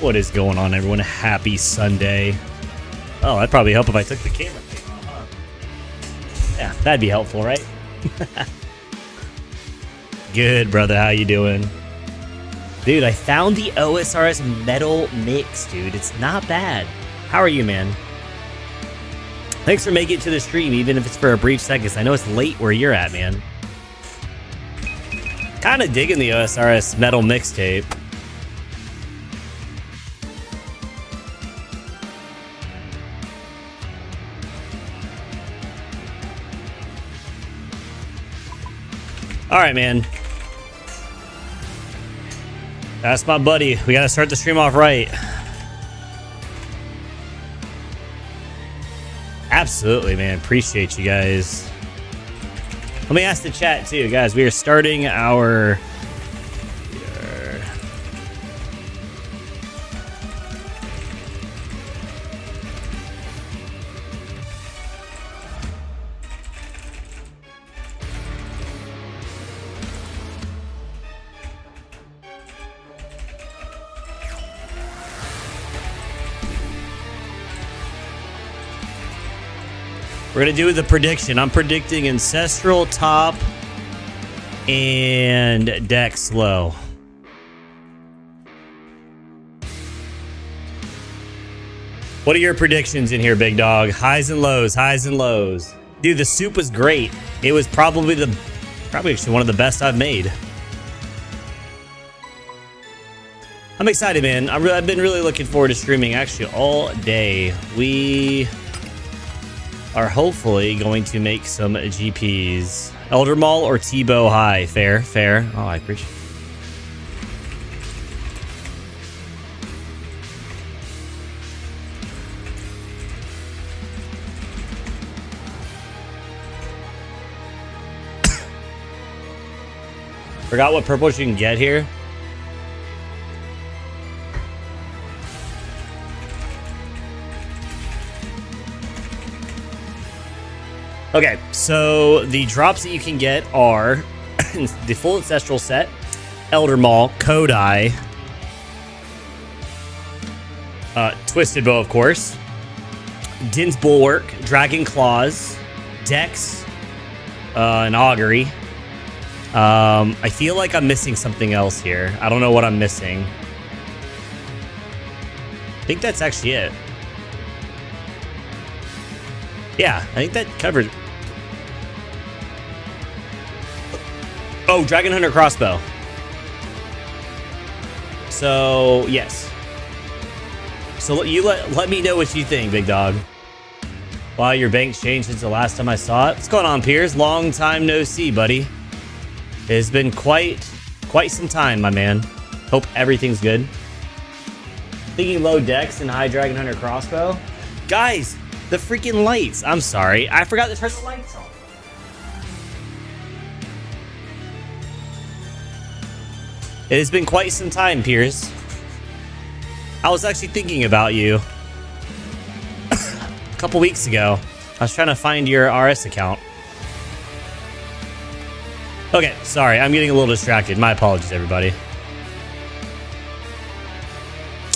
What is going on, everyone? Happy Sunday. Oh, that'd probably help if I took the camera thing off, huh? Yeah, that'd be helpful, right? Good, brother. How you doing? Dude, I found the OSRS metal mix, dude. It's not bad. How are you, man? Thanks for making it to the stream, even if it's for a brief second. I know it's late where you're at, man. Kind of digging the OSRS metal mixtape. All right, man. That's my buddy. We got to start the stream off right. Absolutely, man. Appreciate you guys. Let me ask the chat, too. Guys, we are starting our... We're going to do the prediction. I'm predicting Ancestral top and Dex low. What are your predictions in here, big dog? Highs and lows, highs and lows. Dude, the soup was great. It was probably actually one of the best I've made. I'm excited, man. I've been really looking forward to streaming actually all day. We are hopefully going to make some GPs. Elder Mall or Tebow high? Fair, fair. Oh, I appreciate it. Forgot what purples you can get here. Okay, so the drops that you can get are the full Ancestral set, Elder Maul, Kodai, Twisted Bow, of course, Din's Bulwark, Dragon Claws, Dex, and Augury. I feel like I'm missing something else here. I don't know what I'm missing. I think that's actually it. Yeah, I think that covers. Oh, Dragon Hunter crossbow. So, yes. So you let me know what you think, big dog. Wow, your bank's changed since the last time I saw it. What's going on, Piers? Long time no see, buddy. It's been quite some time, my man. Hope everything's good. Thinking low Dex and high Dragon Hunter crossbow. Guys, the freaking lights. I'm sorry. I forgot to turn the lights on. It has been quite some time, Piers. I was actually thinking about you a couple weeks ago. I was trying to find your RS account. Okay, sorry. I'm getting a little distracted. My apologies, everybody.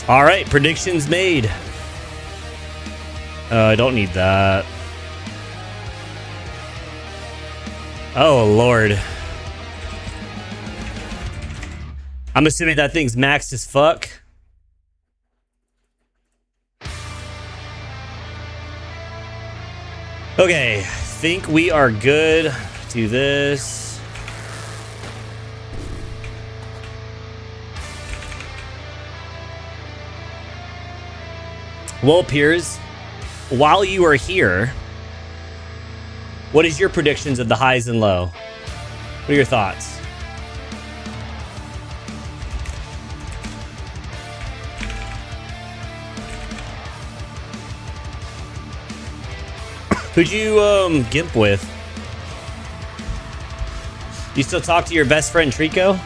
All right, predictions made. I don't need that. Oh, Lord. I'm assuming that thing's maxed as fuck. Okay, think we are good. Do this. Well, Piers, while you are here, what is your predictions of the highs and low? What are your thoughts? Who'd you gimp with? You still talk to your best friend Trico?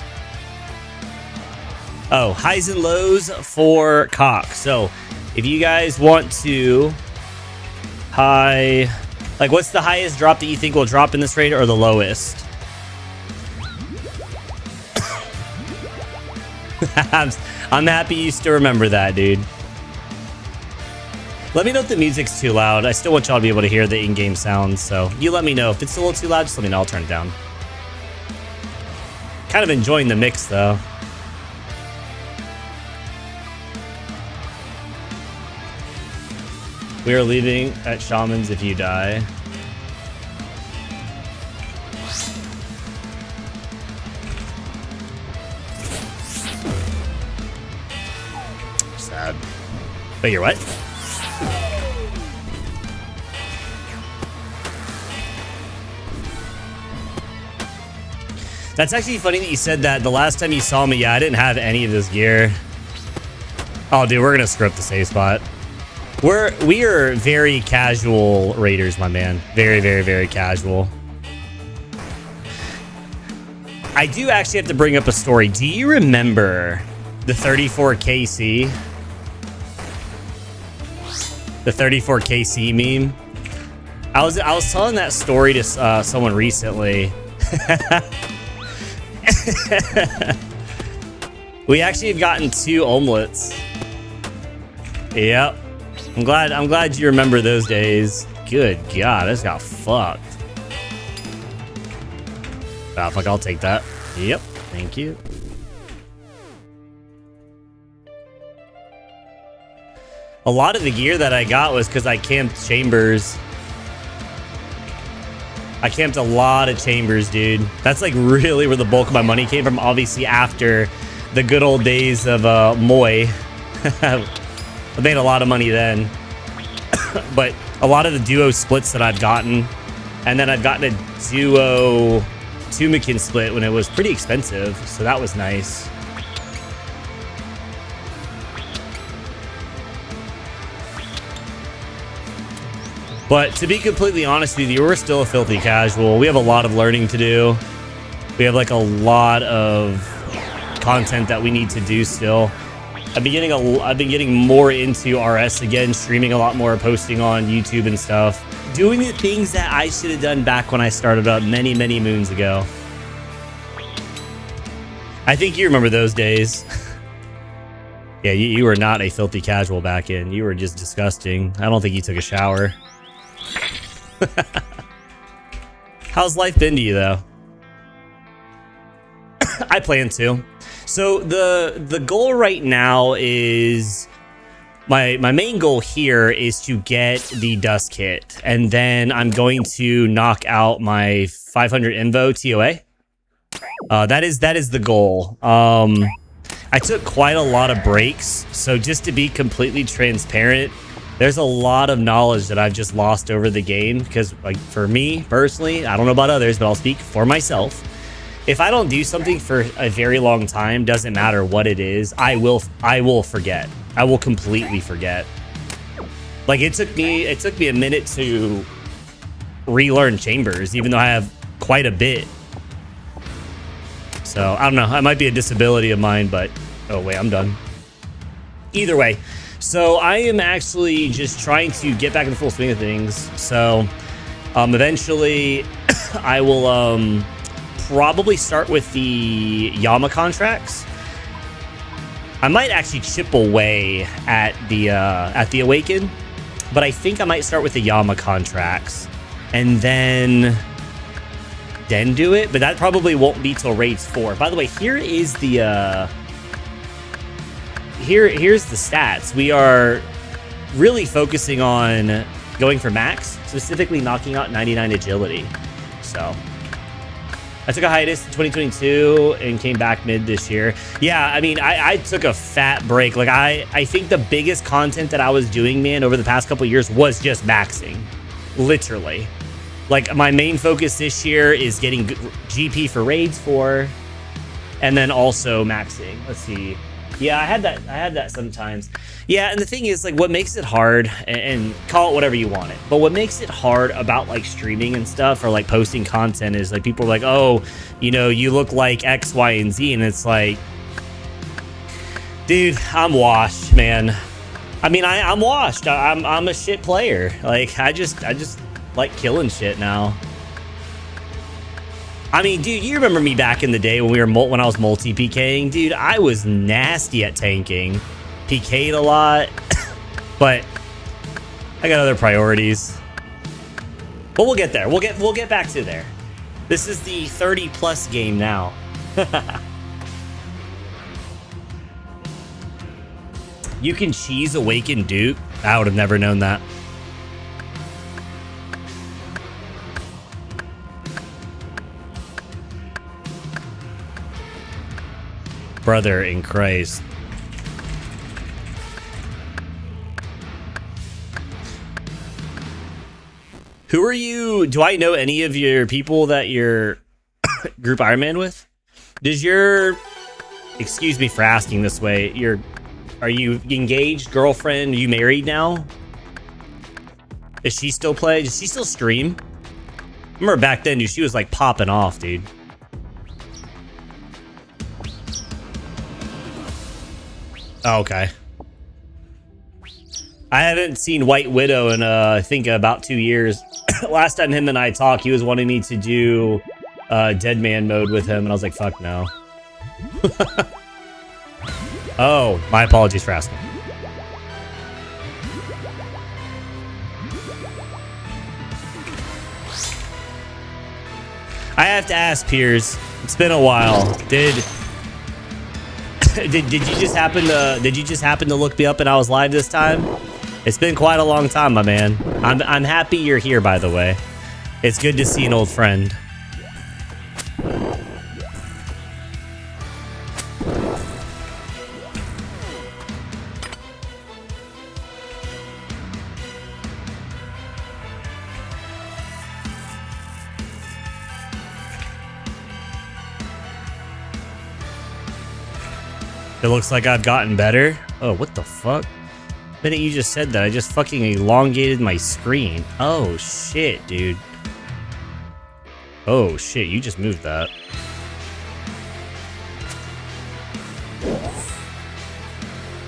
Oh, highs and lows for COX. So if you guys want to high, like what's the highest drop that you think will drop in this raid or the lowest? I'm happy you still remember that, dude. Let me know if the music's too loud. I still want y'all to be able to hear the in-game sounds, so you let me know. If it's a little too loud, just let me know. I'll turn it down. Kind of enjoying the mix, though. We are leaving at Shaman's if you die. Sad. Wait, you're what? That's actually funny that you said that. The last time you saw me, yeah, I didn't have any of this gear. Oh, dude, we're gonna screw up the save spot. We are very casual raiders, my man. Very, very, very casual. I do actually have to bring up a story. Do you remember the 34KC? The 34KC meme? I was telling that story to someone recently. We actually have gotten 2 omelets. Yep. I'm glad you remember those days. Good God, this got fucked. Ah, fuck, I'll take that. Yep, thank you. A lot of the gear that I got was because I camped chambers. I camped a lot of chambers, dude. That's like really where the bulk of my money came from. Obviously, after the good old days of Moy. I made a lot of money then. But a lot of the duo splits that I've gotten, and then I've gotten a duo Tumikin split when it was pretty expensive, so that was nice. But to be completely honest with you, we're still a filthy casual. We have a lot of learning to do. We have like a lot of content that we need to do still. I've been getting more into RS again, streaming a lot more, posting on YouTube and stuff. Doing the things that I should have done back when I started up many, many moons ago. I think you remember those days. Yeah, you were not a filthy casual back in. You were just disgusting. I don't think you took a shower. How's life been to you, though? I plan to. So the goal right now is my main goal here is to get the dust kit, and then I'm going to knock out my 500 invo TOA. That is the goal. I took quite a lot of breaks, so just to be completely transparent, there's a lot of knowledge that I've just lost over the game because, like, for me personally, I don't know about others, but I'll speak for myself. If I don't do something for a very long time, doesn't matter what it is, I will forget. I will completely forget. Like, it took me a minute to relearn chambers, even though I have quite a bit. So I don't know. It might be a disability of mine, but oh wait, I'm done. Either way. So I am actually just trying to get back in the full swing of things. So eventually I will probably start with the Yama contracts. I might actually chip away at the Awaken, but I think I might start with the Yama contracts and then do it, but that probably won't be till raids 4. By the way, here is the here's the stats. We are really focusing on going for max, specifically knocking out 99 agility. So I took a hiatus in 2022 and came back mid this year. Yeah, I mean, I took a fat break. Like, I think the biggest content that I was doing, man, over the past couple of years was just maxing. Literally. Like, my main focus this year is getting GP for raids 4 and then also maxing. Let's see. Yeah, I had that sometimes. Yeah, and the thing is, like, what makes it hard, and call it whatever you want it, but what makes it hard about, like, streaming and stuff or, like, posting content is, like, people are like, oh, you know, you look like X, Y, and Z, and it's like, dude, I'm washed, man. I mean, I'm washed. I'm a shit player. Like, I just like killing shit now. I mean, dude, you remember me back in the day when when I was multi-PKing? Dude, I was nasty at tanking. PK'd a lot, but I got other priorities. But we'll get there. We'll get back to there. This is the 30+ game now. You can cheese Awaken Duke? I would have never known that. Brother in Christ. Who are you? Do I know any of your people that you're group Iron Man with? Does your, excuse me for asking this way, are you engaged, girlfriend? Are you married now? Does she still play? Does she still stream? I remember back then, dude, she was like popping off, dude. Oh, okay. I haven't seen White Widow in I think about 2 years. Last time him and I talked, he was wanting me to do Dead Man mode with him, and I was like, fuck no. Oh, my apologies for asking. I have to ask, Piers. It's been a while. Did you just happen to look me up and I was live this time? It's been quite a long time, my man. I'm happy you're here, by the way. It's good to see an old friend. It looks like I've gotten better. Oh, what the fuck? The minute you just said that, I just fucking elongated my screen. Oh, shit, dude. Oh, shit, you just moved that.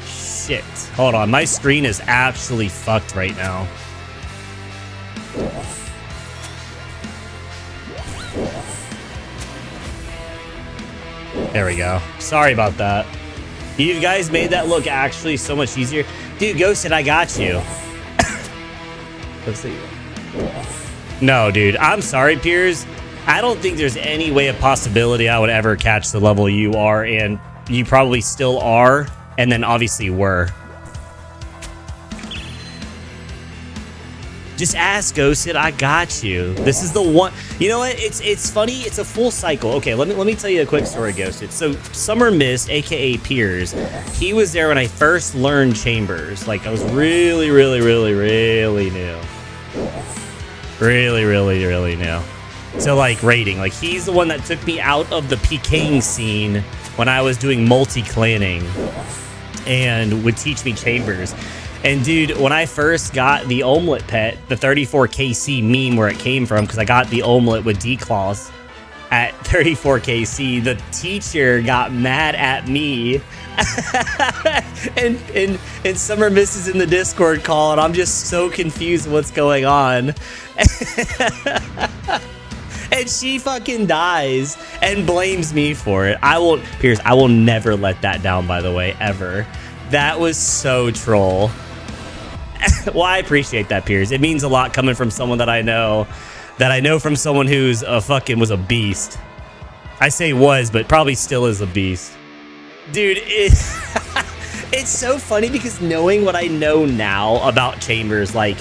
Shit. Hold on, my screen is absolutely fucked right now. There we go. Sorry about that. You guys made that look actually so much easier. Dude, Ghosted, I got you. Let's see. No, dude, I'm sorry, Piers. I don't think there's any way of possibility I would ever catch the level you are, and you probably still are, and then obviously were. Just ask, Ghosted. I got you. This is the one. You know what? It's funny. It's a full cycle. Okay, let me tell you a quick story, Ghosted. So Summer Mist, aka Piers, he was there when I first learned Chambers. Like I was really new. Really new. So like raiding. Like he's the one that took me out of the PKing scene when I was doing multi-clanning and would teach me Chambers. And dude, when I first got the omelet pet, the 34KC meme where it came from, because I got the omelet with declaws at 34KC, the teacher got mad at me. and Summer Mist is in the Discord call, and I'm just so confused what's going on. And she fucking dies and blames me for it. Piers, I will never let that down, by the way, ever. That was so troll. Well, I appreciate that, Piers. It means a lot coming from someone that I know from someone who's was a beast. I say was, but probably still is a beast. Dude, it's so funny because knowing what I know now about Chambers, like,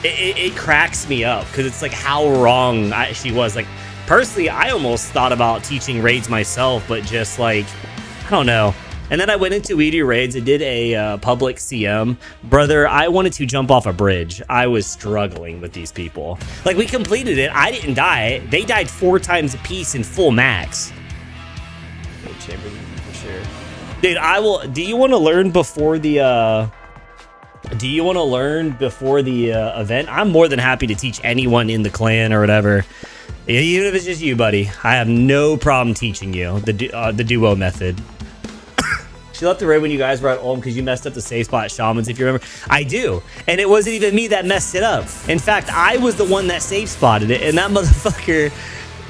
it cracks me up because it's like how wrong she was. Like, personally, I almost thought about teaching raids myself, but just like, I don't know. And then I went into Weedy Raids. I did a public CM. Brother, I wanted to jump off a bridge. I was struggling with these people. Like, we completed it. I didn't die. They died 4 times apiece in full max. Chamber for sure. Dude, I will. Do you want to learn before the event? I'm more than happy to teach anyone in the clan or whatever. Even if it's just you, buddy. I have no problem teaching you the duo method. She left the raid when you guys were at Ulm because you messed up the safe spot shamans, if you remember. I do. And it wasn't even me that messed it up. In fact, I was the one that safe spotted it, and that motherfucker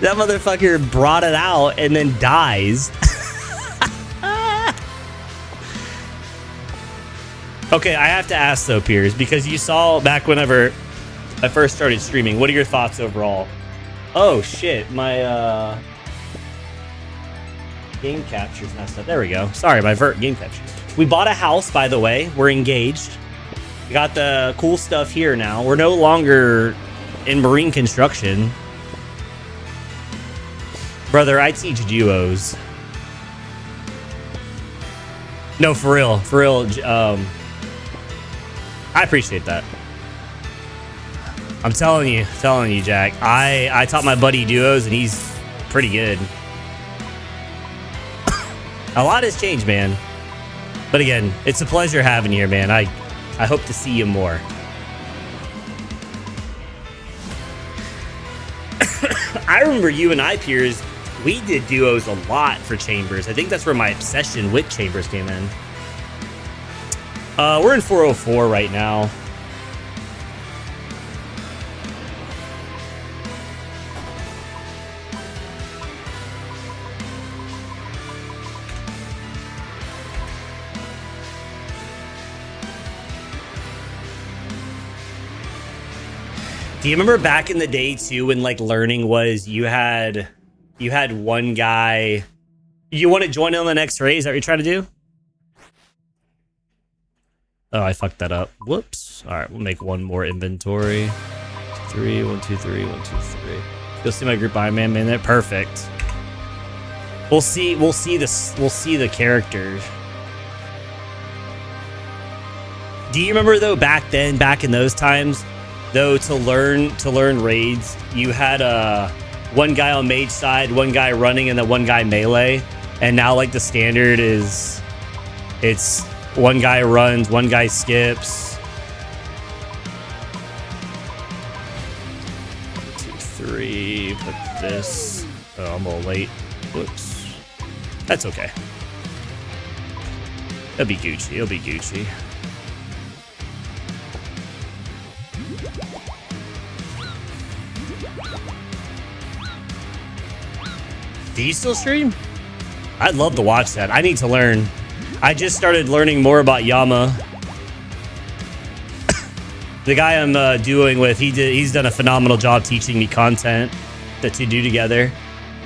That motherfucker brought it out and then dies. Okay, I have to ask though, Piers, because you saw back whenever I first started streaming, what are your thoughts overall? Oh shit, my game capture's messed up. There we go. Sorry, my game capture. We bought a house, by the way. We're engaged. We got the cool stuff here now. We're no longer in marine construction. Brother, I teach duos. No, for real. For real. I appreciate that. I'm telling you, Jack. I taught my buddy duos, and he's pretty good. A lot has changed, man. But again, it's a pleasure having you here, man. I hope to see you more. I remember you and I, Piers, we did duos a lot for Chambers. I think that's where my obsession with Chambers came in. We're in 404 right now. Do you remember back in the day too, when like learning was you had one guy, you want to join in on the next raid? Is that what you're trying to do? Oh, I fucked that up. Whoops. All right, we'll make one more inventory. 3, 1, 2, 3, 1, 2, 3. You'll see my group Iron Man in there. Perfect. We'll see the characters. Do you remember though back in those times, though, to learn raids, you had one guy on mage side, one guy running, and then one guy melee. And now like the standard is it's one guy runs, one guy skips. 1, 2, 3. Put this. Oh, I'm a little late. Whoops. That's okay. It'll be Gucci. It'll be Gucci. Do you still stream? I'd love to watch that. I need to learn. I just started learning more about Yama. The guy I'm doing with, he's done a phenomenal job teaching me content to do together.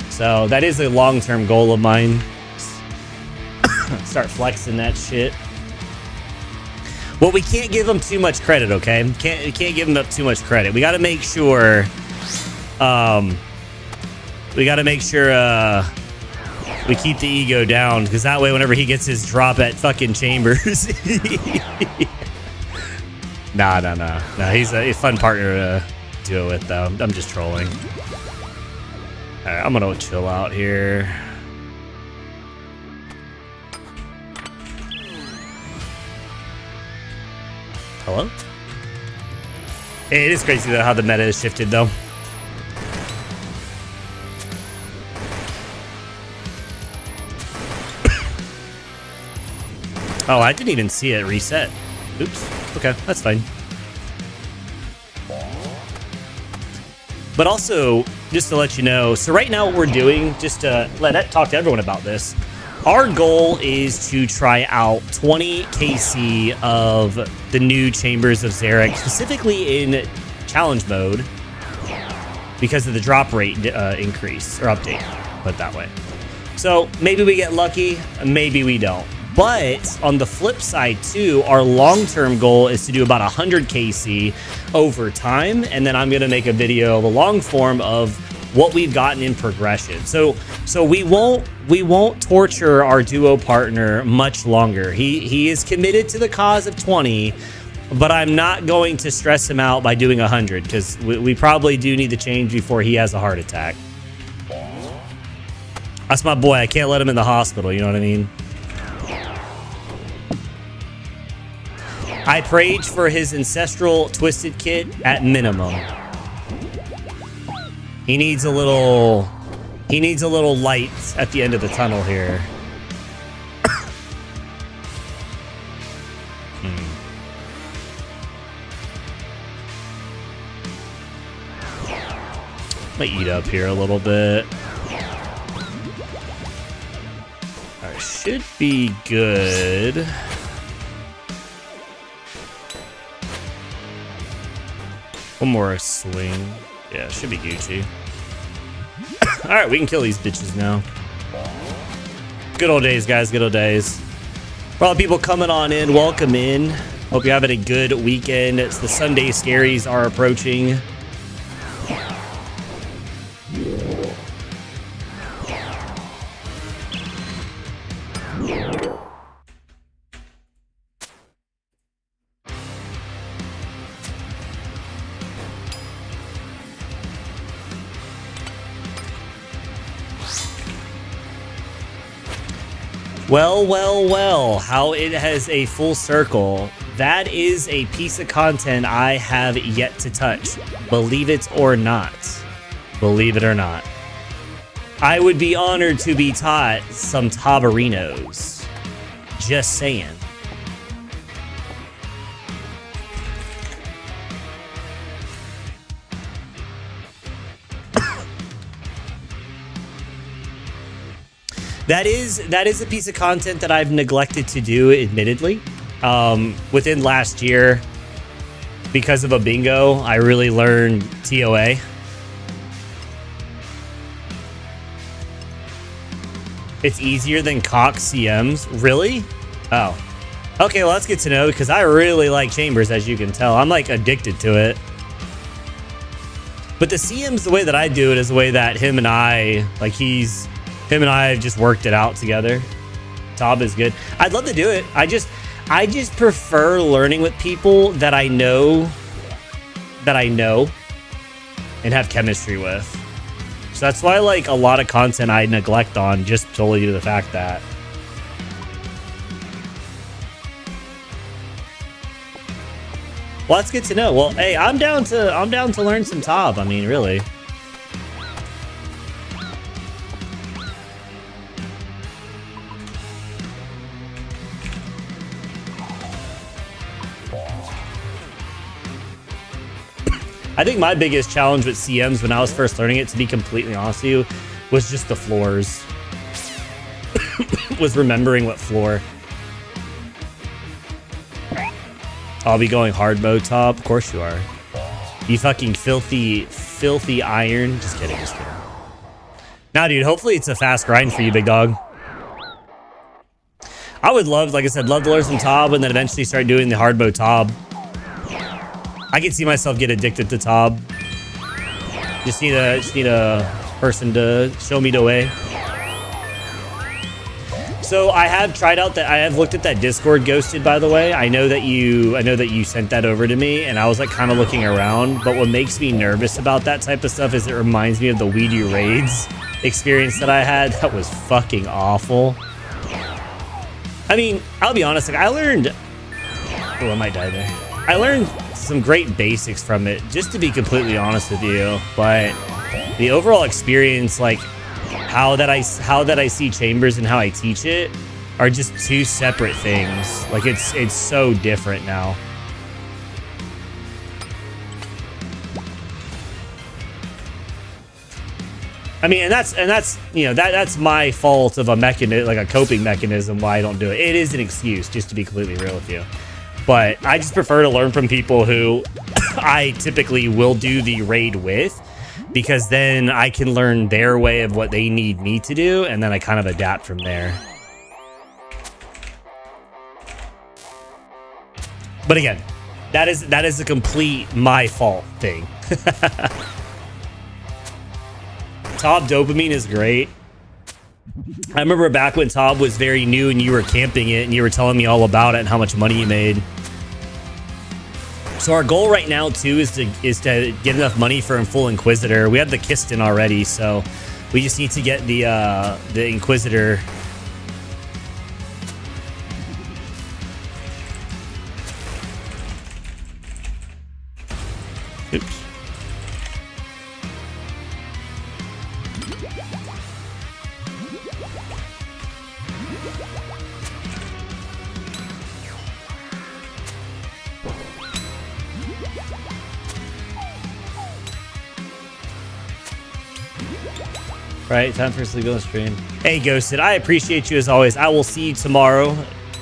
So that is a long-term goal of mine. Start flexing that shit. Well, we can't give him too much credit, okay? We can't give him too much credit. We got to make sure. We got to make sure we keep the ego down, because that way, whenever he gets his drop at fucking Chambers, nah. He's a fun partner to do it with, though. I'm just trolling. All right, I'm gonna chill out here. Hello? It is crazy though how the meta has shifted though. Oh, I didn't even see it reset. Oops. Okay, that's fine. But also, just to let you know, so right now what we're doing, just to talk to everyone about this, our goal is to try out 20 KC of the new Chambers of Xeric, specifically in challenge mode, because of the drop rate increase, or update, put it that way. So maybe we get lucky, maybe we don't. But on the flip side too, our long-term goal is to do about 100 KC over time, and then I'm gonna make a video, the long form of what we've gotten in progression. So we won't torture our duo partner much longer. He is committed to the cause of 20, but I'm not going to stress him out by doing 100, because we probably do need to change before he has a heart attack. That's my boy. I can't let him in the hospital. You know what I mean? I prayed for his ancestral twisted kit at minimum. He needs a little light at the end of the tunnel here. Might eat up here a little bit. Alright, should be good. One more swing. Yeah, should be Gucci. Alright, we can kill these bitches now. Good old days, guys. Good old days. For all the people coming on in, welcome in. Hope you're having a good weekend. It's the Sunday Scaries are approaching. Well, well, well, how it has a full circle. That is a piece of content I have yet to touch. Believe it or not. Believe it or not. I would be honored to be taught some Tabarinos. Just saying. That is a piece of content that I've neglected to do, admittedly. Within last year, because of a bingo, I really learned TOA. It's easier than COX CMs. Really? Oh. Okay, well, that's good to know, because I really like Chambers, as you can tell. I'm, like, addicted to it. But the CMs, the way that I do it is the way that him and I have just worked it out together. Tob is good. I'd love to do it. I just prefer learning with people that I know and have chemistry with. So that's why, like, a lot of content I neglect on, just solely due to the fact that. Well, that's good to know. Well, hey, I'm down to learn some Tob. I mean, really. I think my biggest challenge with CMs when I was first learning it, to be completely honest with you, was just the floors. Was remembering what floor. I'll be going hard mode top. Of course you are. You fucking filthy iron. Just kidding, just kidding. Now, dude, hopefully it's a fast grind for you, big dog. I would love, like I said, love to learn some Tob and then eventually start doing the hard mode Tob. I can see myself get addicted to Tob. Just need a person to show me the way. So I have tried out that. I have looked at that Discord ghosted, by the way. I know that you sent that over to me, and I was like kind of looking around. But what makes me nervous about that type of stuff is it reminds me of the Weedy Raids experience that I had. That was fucking awful. I mean, I'll be honest. Like I learned. Oh, I might die there. I learned some great basics from it, just to be completely honest with you. But the overall experience, like how that I see Chambers and how I teach it, are just two separate things. Like it's so different now. I mean, and that's you know that's my fault of a mechanism, like a coping mechanism why I don't do it. It is an excuse, just to be completely real with you. But I just prefer to learn from people who I typically will do the raid with, because then I can learn their way of what they need me to do, and then I kind of adapt from there. But again, that is a complete my fault thing. Tob dopamine is great. I remember back when Tob was very new and you were camping it and you were telling me all about it and how much money you made. So our goal right now too is to get enough money for a full Inquisitor. We have the Kiston already, so we just need to get the Inquisitor. Oops. Right, time for sleep on the stream. Hey, Ghosted, I appreciate you as always. I will see you tomorrow,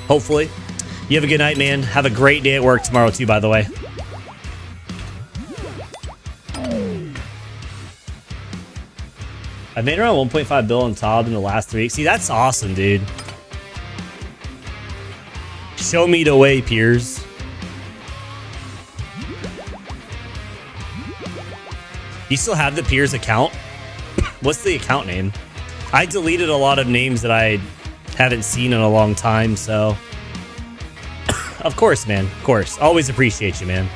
hopefully. You have a good night, man. Have a great day at work tomorrow, too, by the way. I made around 1.5 bill on Tob in the last 3 weeks. See, that's awesome, dude. Show me the way, Piers. You still have the Piers account? What's the account name? I deleted a lot of names that I haven't seen in a long time, so... Of course, man. Of course. Always appreciate you, man.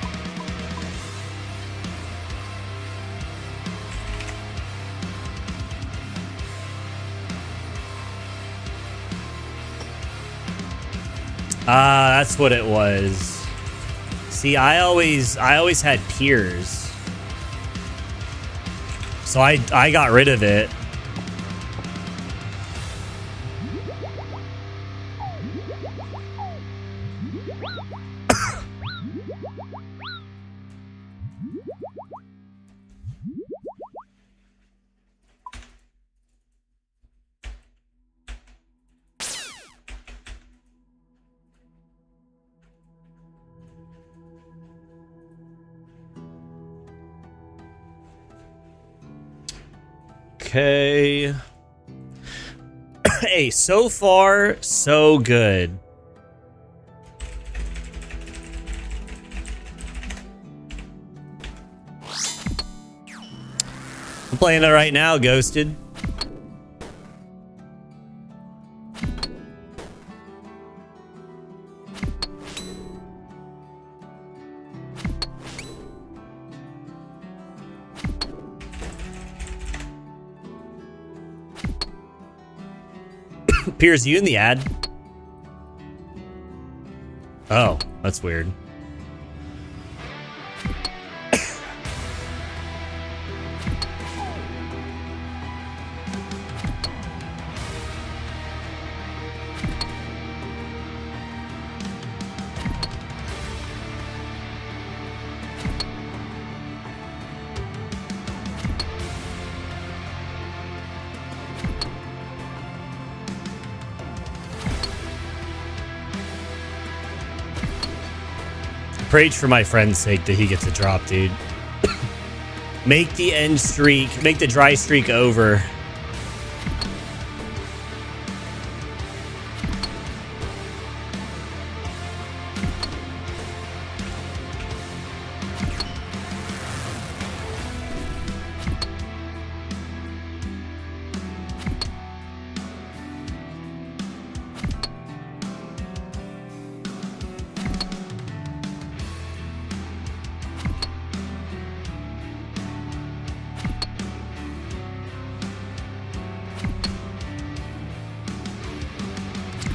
Ah, that's what it was. See, I always had Piers. So I got rid of it. Okay. Hey, so far, so good. I'm playing it right now, Ghosted. Piers, you in the ad? Oh, that's weird. Prayed for my friend's sake that he gets a drop, dude. Make the end streak, make the dry streak over.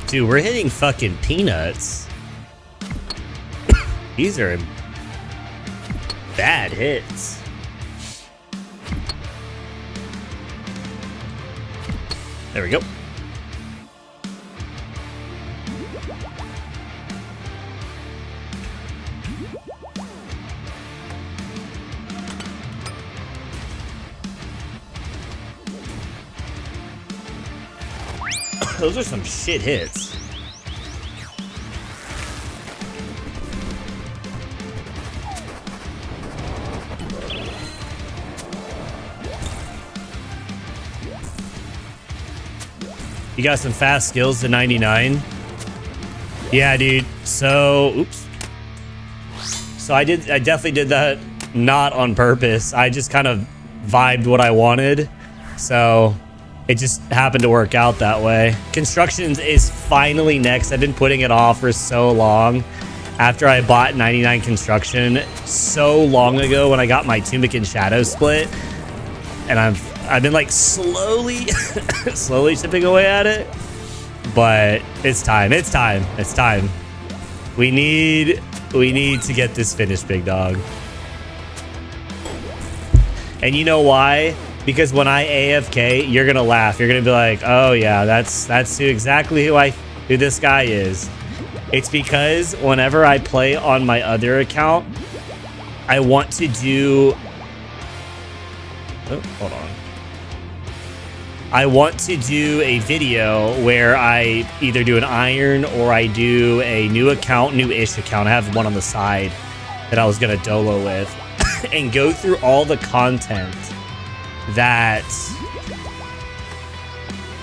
Dude, we're hitting fucking peanuts. These are bad hits. There we go. Those are some shit hits. You got some fast skills to 99. Yeah, dude. So, oops. So I definitely did that not on purpose. I just kind of vibed what I wanted. So it just happened to work out that way. Constructions is finally next. I've been putting it off for so long. After I bought 99 Construction so long ago when I got my Tunic and Shadow split, and I've been like slowly chipping away at it, but it's time. It's time. It's time. We need to get this finished, big dog. And you know why? Because when I AFK, you're gonna laugh. You're gonna be like, "Oh yeah, that's exactly who this guy is." It's because whenever I play on my other account, I want to do. Oh, hold on. I want to do a video where I either do an iron or I do a new account, new-ish account. I have one on the side that I was going to dolo with and go through all the content that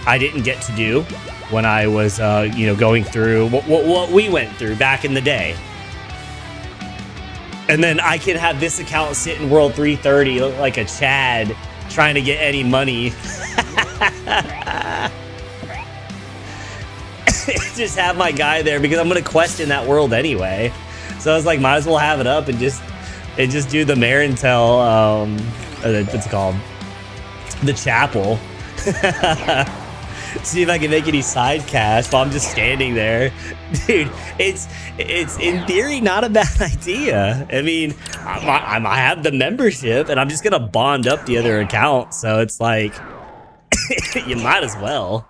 I didn't get to do when I was, you know, going through what we went through back in the day. And then I can have this account sit in World 330 like a Chad trying to get any money. Just have my guy there because I'm going to question that world anyway. So I was like, might as well have it up and just do the Marintel, what's it called? The chapel. See if I can make any side cash while I'm just standing there. Dude, it's in theory not a bad idea. I mean, I have the membership and I'm just going to bond up the other account. So it's like, you might as well.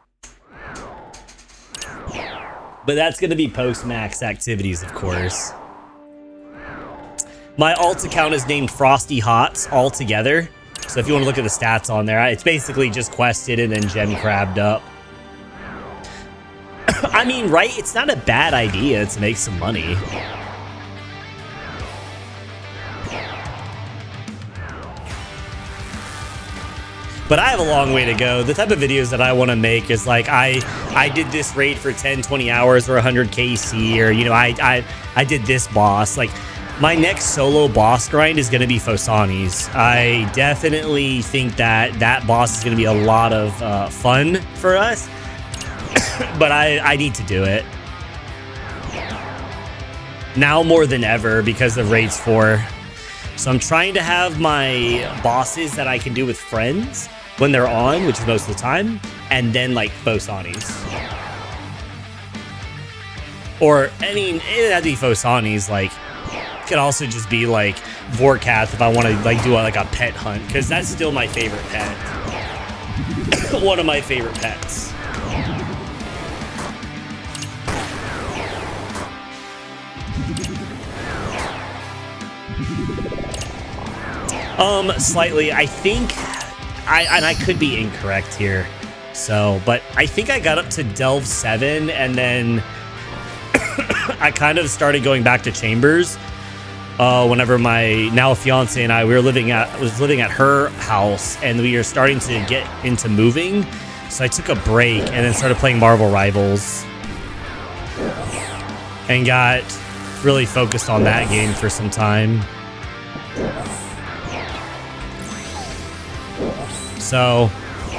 But that's going to be post-max activities, of course. My alt account is named FrostyHots altogether. So if you want to look at the stats on there, it's basically just quested and then gem crabbed up. I mean, right? It's not a bad idea to make some money. But I have a long way to go. The type of videos that I want to make is like, I did this raid for 10, 20 hours or 100 KC, or, you know, I did this boss. Like, my next solo boss grind is going to be Fosani's. I definitely think that that boss is going to be a lot of fun for us. But I need to do it. Now more than ever because of Raids 4. So I'm trying to have my bosses that I can do with friends when they're on, which is most of the time, and then like Fosani's. Or, I mean, it doesn't have to be Fosani's, like, it could also just be like Vorkath if I want to like do like a pet hunt, because that's still my favorite pet. One of my favorite pets. Slightly. I think I could be incorrect here. So, but I think I got up to Delve 7 and then I kind of started going back to Chambers. Whenever my now fiance and I was living at her house and we were starting to get into moving. So I took a break and then started playing Marvel Rivals and got really focused on that game for some time. So,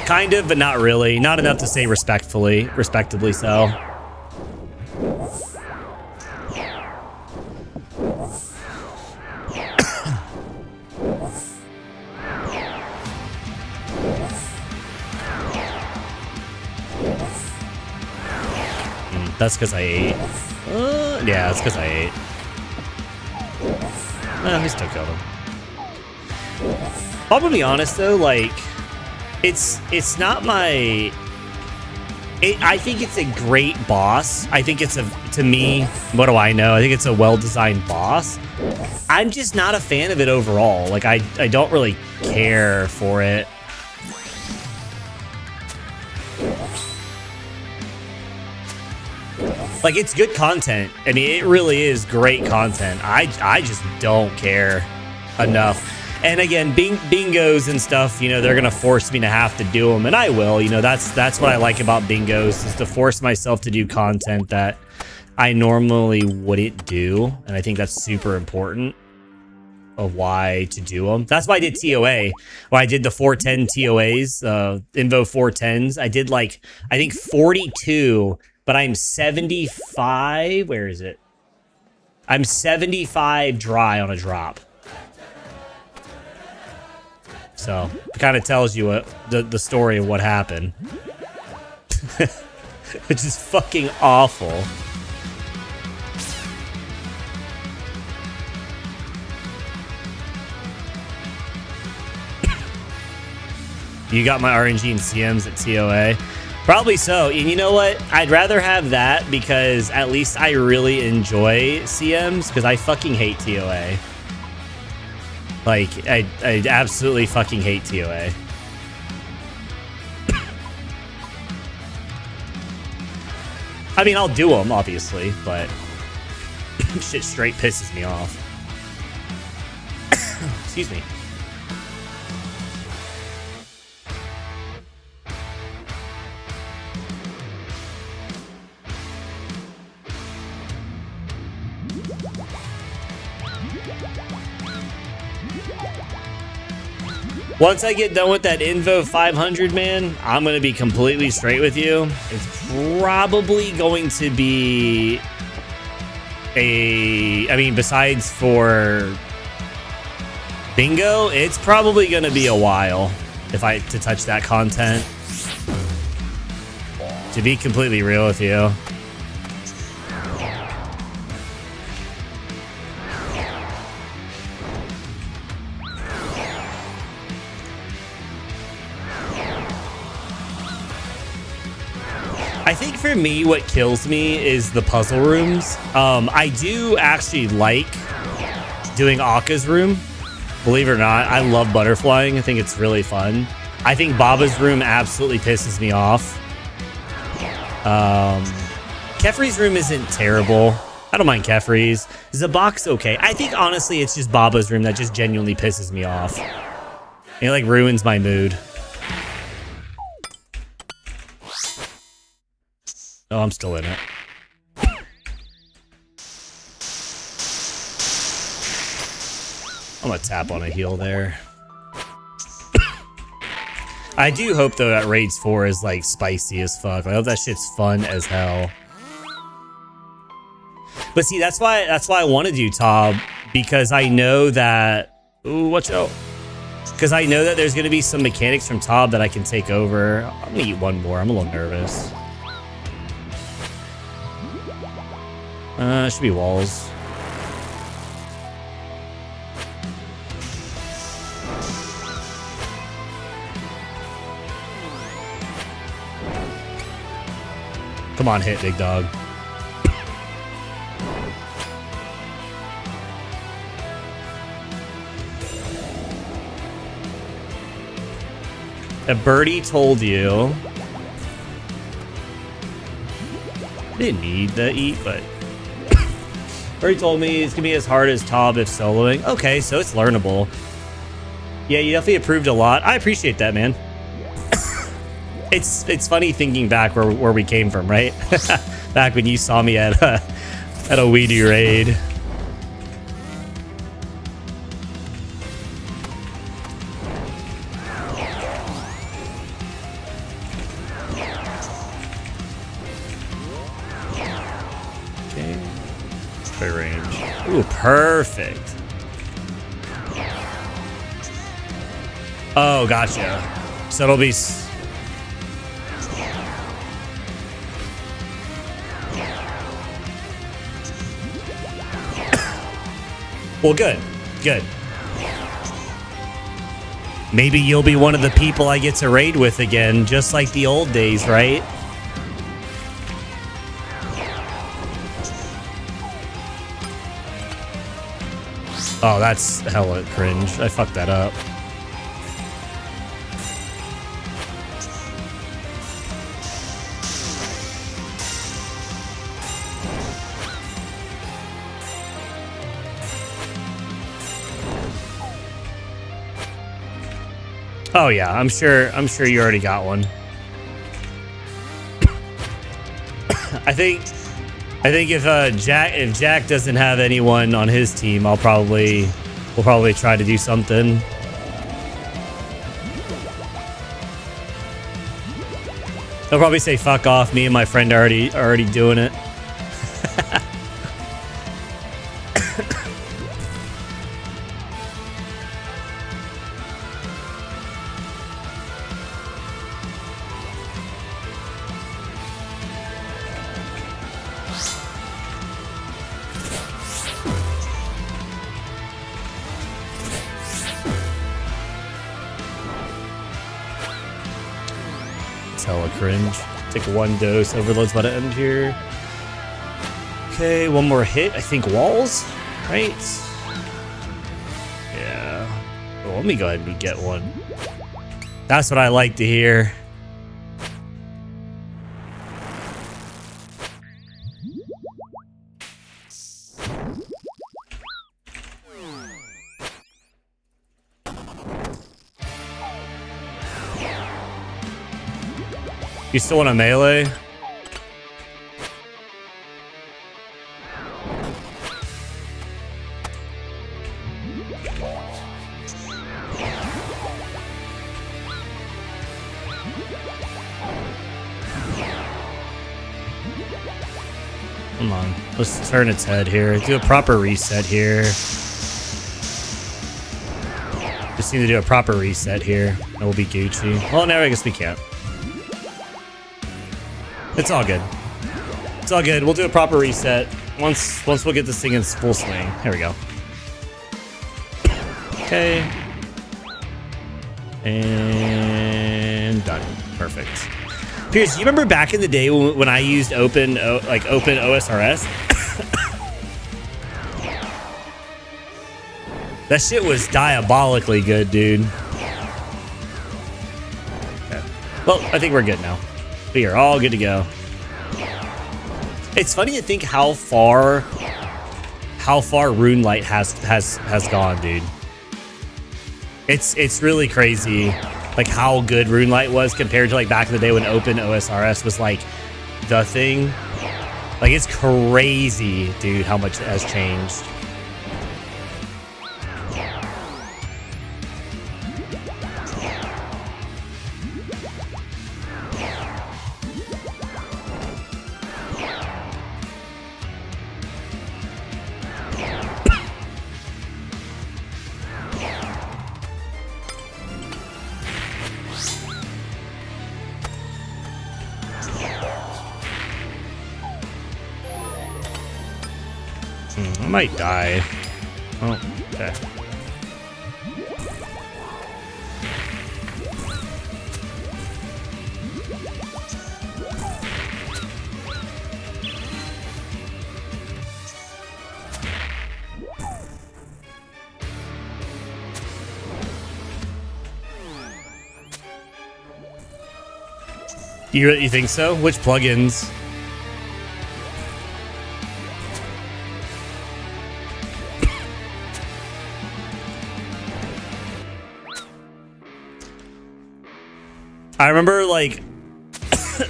kind of, but not really. Not enough to say respectably so. That's because I ate. Yeah, that's because I ate. I still killed him. I'm gonna be honest though, like, it's not my. I think it's a great boss. I think it's to me, what do I know? I think it's a well-designed boss. I'm just not a fan of it overall. Like, I don't really care for it. Like, it's good content. I mean, it really is great content. I just don't care enough. And again, bingos and stuff, you know, they're going to force me to have to do them. And I will, you know, that's what I like about bingos, is to force myself to do content that I normally wouldn't do. And I think that's super important of why to do them. That's why I did TOA. Why I did the 410 TOAs, Invo 410s. I did like, I think 42, but I'm 75. Where is it? I'm 75 dry on a drop. So it kind of tells you what the story of what happened. Which is fucking awful. You got my RNG and CMs at TOA? Probably so. And you know what? I'd rather have that because at least I really enjoy CMs, because I fucking hate TOA. Like, I absolutely fucking hate TOA. I mean, I'll do them, obviously, but shit straight pisses me off. Excuse me. Once I get done with that Invo 500, man, I'm going to be completely straight with you. It's probably going to be I mean, besides for bingo, it's probably going to be a while to touch that content. To be completely real with you. I think for me, what kills me is the puzzle rooms. I do actually like doing Akka's room. Believe it or not, I love butterflying. I think it's really fun. I think Baba's room absolutely pisses me off. Kefri's room isn't terrible. I don't mind Kefri's. Zabak's okay. I think, honestly, it's just Baba's room that just genuinely pisses me off. It, like, ruins my mood. Oh, I'm still in it. I'm gonna tap on a heal there. I do hope, though, that Raids 4 is, like, spicy as fuck. I hope that shit's fun as hell. But see, that's why I want to do Tob, because I know that... Ooh, watch out. Because I know that there's going to be some mechanics from Tob that I can take over. I'm going to eat one more. I'm a little nervous. It should be walls. Come on, hit, big dog. A birdie told you. Didn't need to eat, but birdie told me it's gonna be as hard as Tob if soloing. Okay, so it's learnable. Yeah, you definitely improved a lot. I appreciate that, man. It's funny thinking back where we came from, right? Back when you saw me at a Weedy raid. Okay. Clear range. Ooh, perfect. Oh, gotcha. So it'll be... Well, good. Good. Maybe you'll be one of the people I get to raid with again, just like the old days, right? Oh, that's hella cringe. I fucked that up. Oh yeah, I'm sure you already got one. I think if Jack doesn't have anyone on his team, we'll probably try to do something. He'll probably say fuck off. Me and my friend are already doing it. Hella cringe. Take one dose. Overload's about to end here. Okay, one more hit. I think walls, right? Yeah. Well, let me go ahead and get one. That's what I like to hear. You still want a melee? Come on, let's turn its head here. Do a proper reset here. Just need to do a proper reset here. And we'll be Gucci. Well, no, I guess we can't. It's all good. It's all good. We'll do a proper reset once we'll get this thing in full swing. Here we go. Okay. And done. Perfect. Pierce, you remember back in the day when I used open OSRS? That shit was diabolically good, dude. Okay. Well, I think we're good now. We are all good to go. It's funny to think how far Rune Light has gone, dude. It's really crazy, like how good Rune Light was compared to like back in the day when Open OSRS was like the thing. Like it's crazy, dude, how much it has changed. I might die. Oh, okay. You think so? Which plugins? I remember like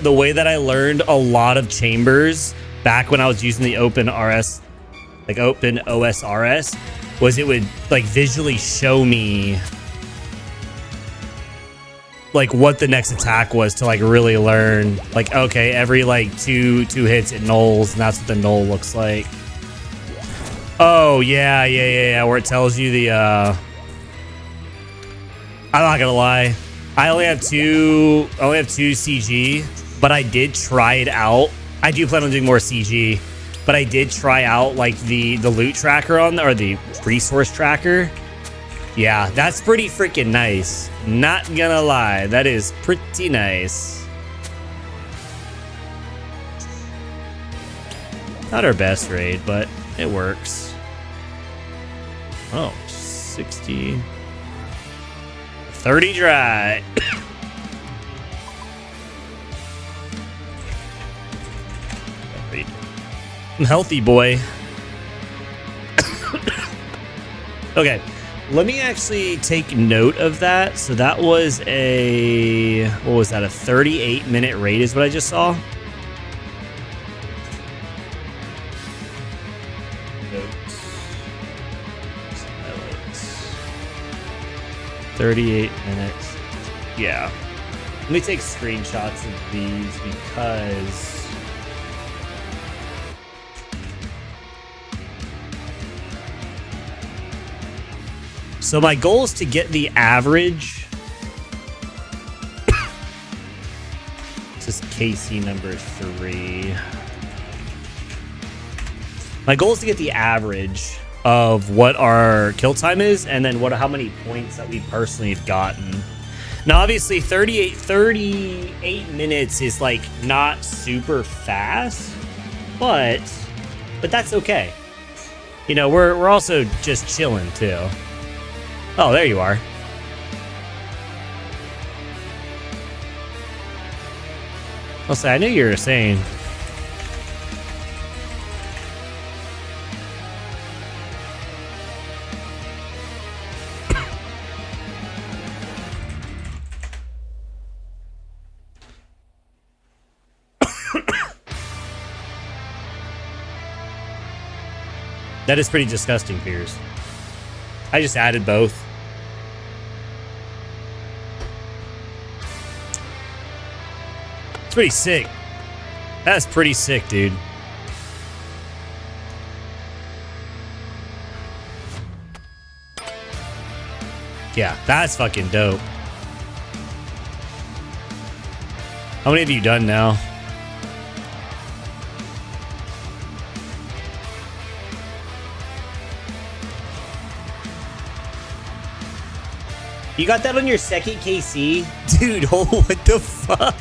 the way that I learned a lot of chambers back when I was using the Open RS, like Open OSRS, was it would like visually show me like what the next attack was to like really learn like, okay, every like two hits it nulls, and that's what the null looks like. Oh yeah, where it tells you the I'm not gonna lie, I only have two CG, but I did try it out. I do plan on doing more CG, but I did try out like the loot tracker on or the resource tracker. Yeah, that's pretty freaking nice. Not gonna lie, that is pretty nice. Not our best raid, but it works. Oh, 60. 30 dry. I'm healthy, boy. Okay, let me actually take note of that. So that was a, what was that? A 38-minute raid is what I just saw. Notes. 38 minutes. Yeah. Let me take screenshots of these because so my goal is to get the average. This is KC number 3. My goal is to get the average of what our kill time is, and then how many points that we personally have gotten. Now, obviously, 38 minutes is like not super fast, but that's okay. You know, we're also just chilling too. Oh, there you are. I'll say I knew you were saying. That is pretty disgusting, Piers. I just added both. It's pretty sick. That's pretty sick, dude. Yeah, that's fucking dope. How many have you done now? You got that on your second KC? Dude, oh, what the fuck?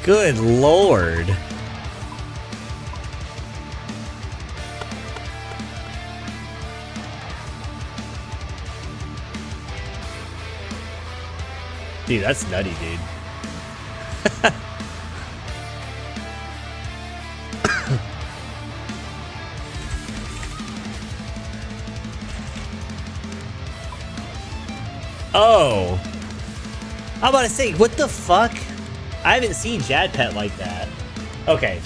Good lord. Dude, that's nutty, dude. Oh. I'm about to say, what the fuck? I haven't seen Jad Pet like that. Okay.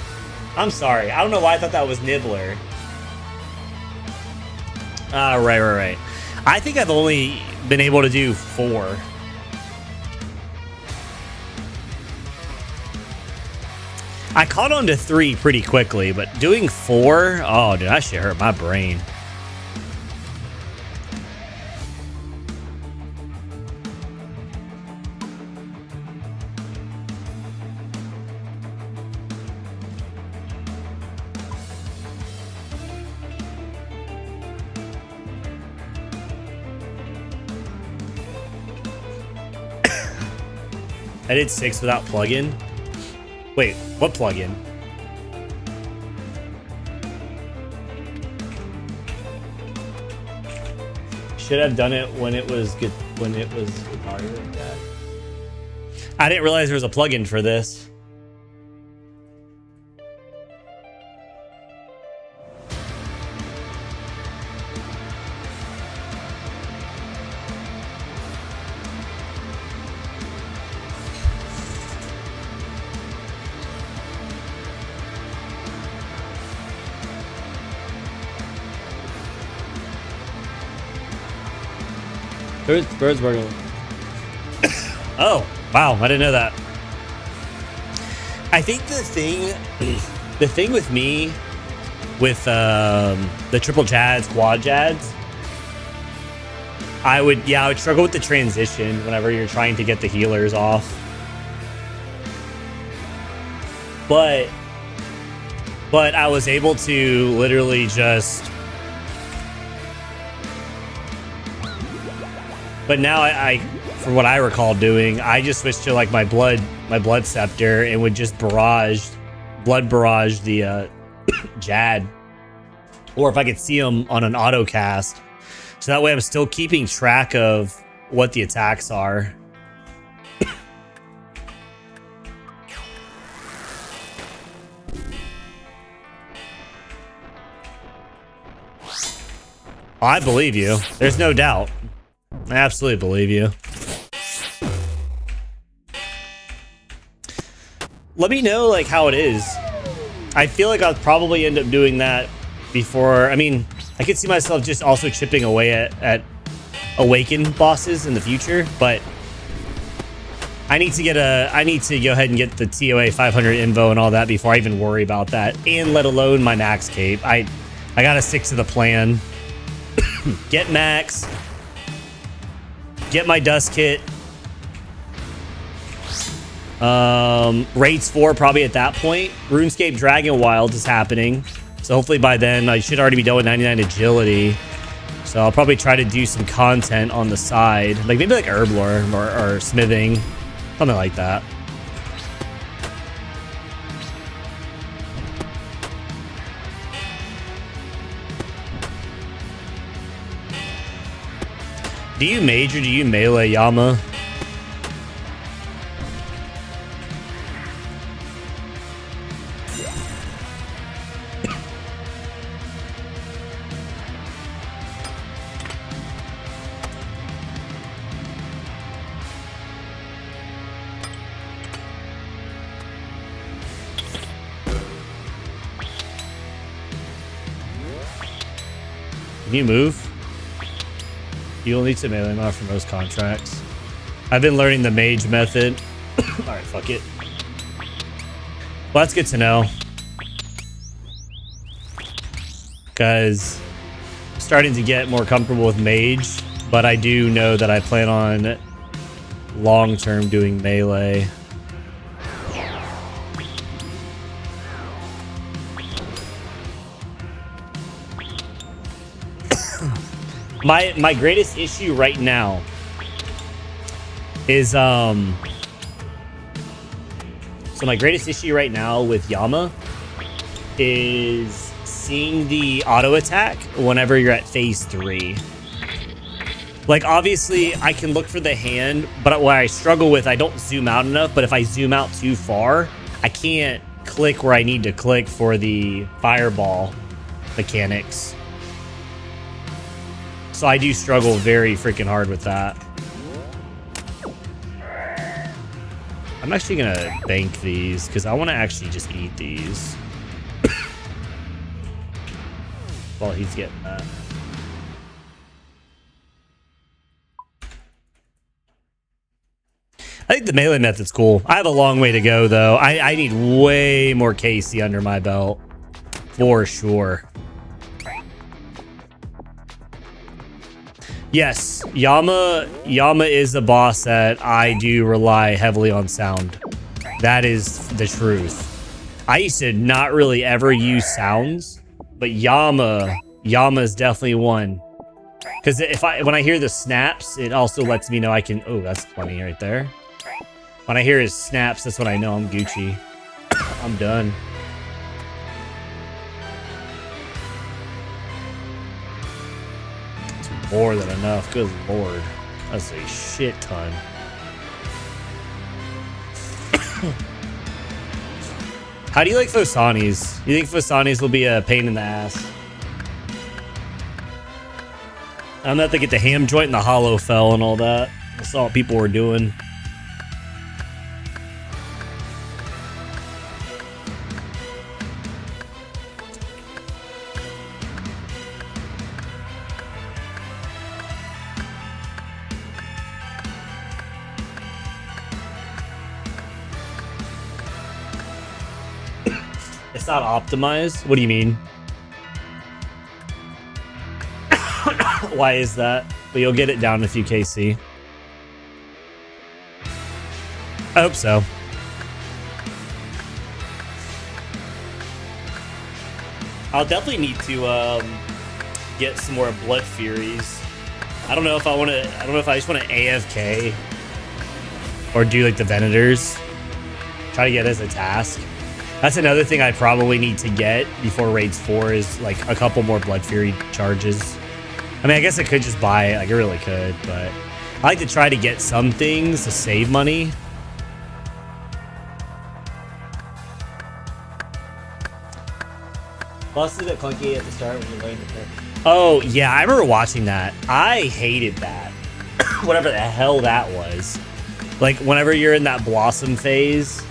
I'm sorry. I don't know why I thought that was Nibbler. Right. I think I've only been able to do 4. I caught on to 3 pretty quickly, but doing 4? Oh, dude, that shit hurt my brain. I did 6 without plugin. Wait, what plugin? Should have done it when it was good, when it was guitar like that. I didn't realize there was a plugin for this. Birdsburg. Oh, wow, I didn't know that. I think the thing with me with the triple Jads, quad Jads, I would struggle with the transition whenever you're trying to get the healers off. But I was able to literally just. But now I from what I recall doing, I just switched to like my blood scepter and would just barrage the Jad, or if I could see them on an auto cast, so that way I'm still keeping track of what the attacks are. I believe you. There's no doubt. I absolutely believe you. Let me know like how it is. I feel like I'll probably end up doing that before. I mean, I could see myself just also chipping away at Awaken bosses in the future, but I need to go ahead and get the TOA 500 info and all that before I even worry about that, and let alone my max cape. I gotta stick to the plan. Get max. Get my dust kit. Raids 4 probably at that point. RuneScape Dragon Wild is happening, so hopefully by then I should already be done with 99 agility. So I'll probably try to do some content on the side, like maybe like herblore or smithing, something like that. Do you mage or do you melee, Yama? Can you move? You'll need to melee mod for most contracts. I've been learning the mage method. Alright, fuck it. Well, that's good to know. Because I'm starting to get more comfortable with mage, but I do know that I plan on long-term doing melee. My greatest issue right now is so my greatest issue right now with Yama is seeing the auto attack whenever you're at phase 3. Like, obviously I can look for the hand, but what I struggle with, I don't zoom out enough, but if I zoom out too far, I can't click where I need to click for the fireball mechanics. So I do struggle very freaking hard with that. I'm actually gonna bank these because I want to actually just eat these while he's getting that. I think the melee method's cool. I have a long way to go though. I need way more KC under my belt for sure. Yes, Yama is a boss that I do rely heavily on sound. That is the truth. I used to not really ever use sounds, but Yama is definitely one. Because when I hear the snaps, it also lets me know I can. Oh, that's funny right there. When I hear his snaps, that's when I know I'm Gucci. I'm done. More than enough. Good lord. That's a shit ton. How do you like Fosanis? You think Fosanis will be a pain in the ass? I'm not to get the ham joint and the hollow fell and all that. I saw what people were doing. It's not optimized? What do you mean? Why is that? But you'll get it down a few KC. I hope so. I'll definitely need to get some more Blood Furies. I don't know if I want to. I don't know if I just want to AFK or do like the Venators. Try to get it as a task. That's another thing I probably need to get before Raids 4 is like a couple more Blood Fury charges. I mean, I guess I could just buy it. Like, I really could, but I like to try to get some things to save money. Busted at clunky at the start when you learned the trick. Oh, yeah, I remember watching that. I hated that. Whatever the hell that was. Like, whenever you're in that Blossom phase.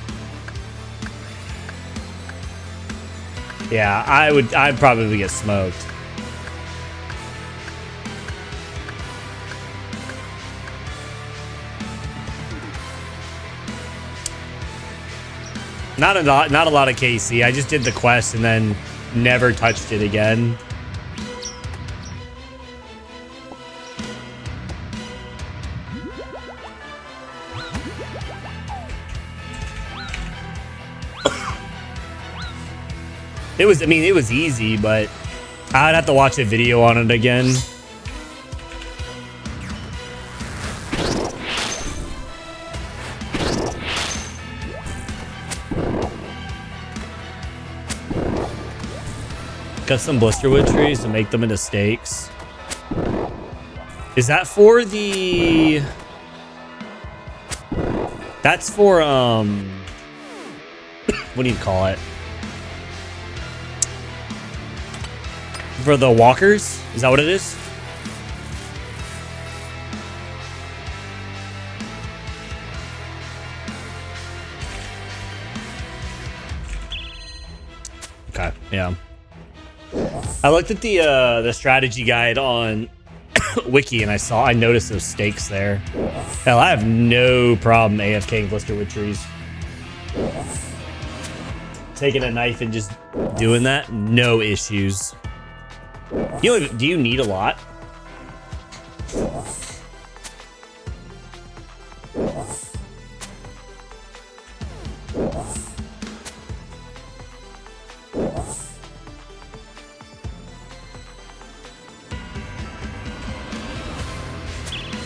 Yeah, I'd probably get smoked. Not a lot of KC. I just did the quest and then never touched it again. It was, I mean, it was easy, but I'd have to watch a video on it again. Got some blisterwood trees to make them into stakes. Is that for the... That's for, what do you call it? For the walkers? Is that what it is? Okay, yeah. I looked at the strategy guide on Wiki and I noticed those stakes there. Hell, I have no problem AFKing Blisterwood trees. Taking a knife and just doing that, no issues. Do you need a lot?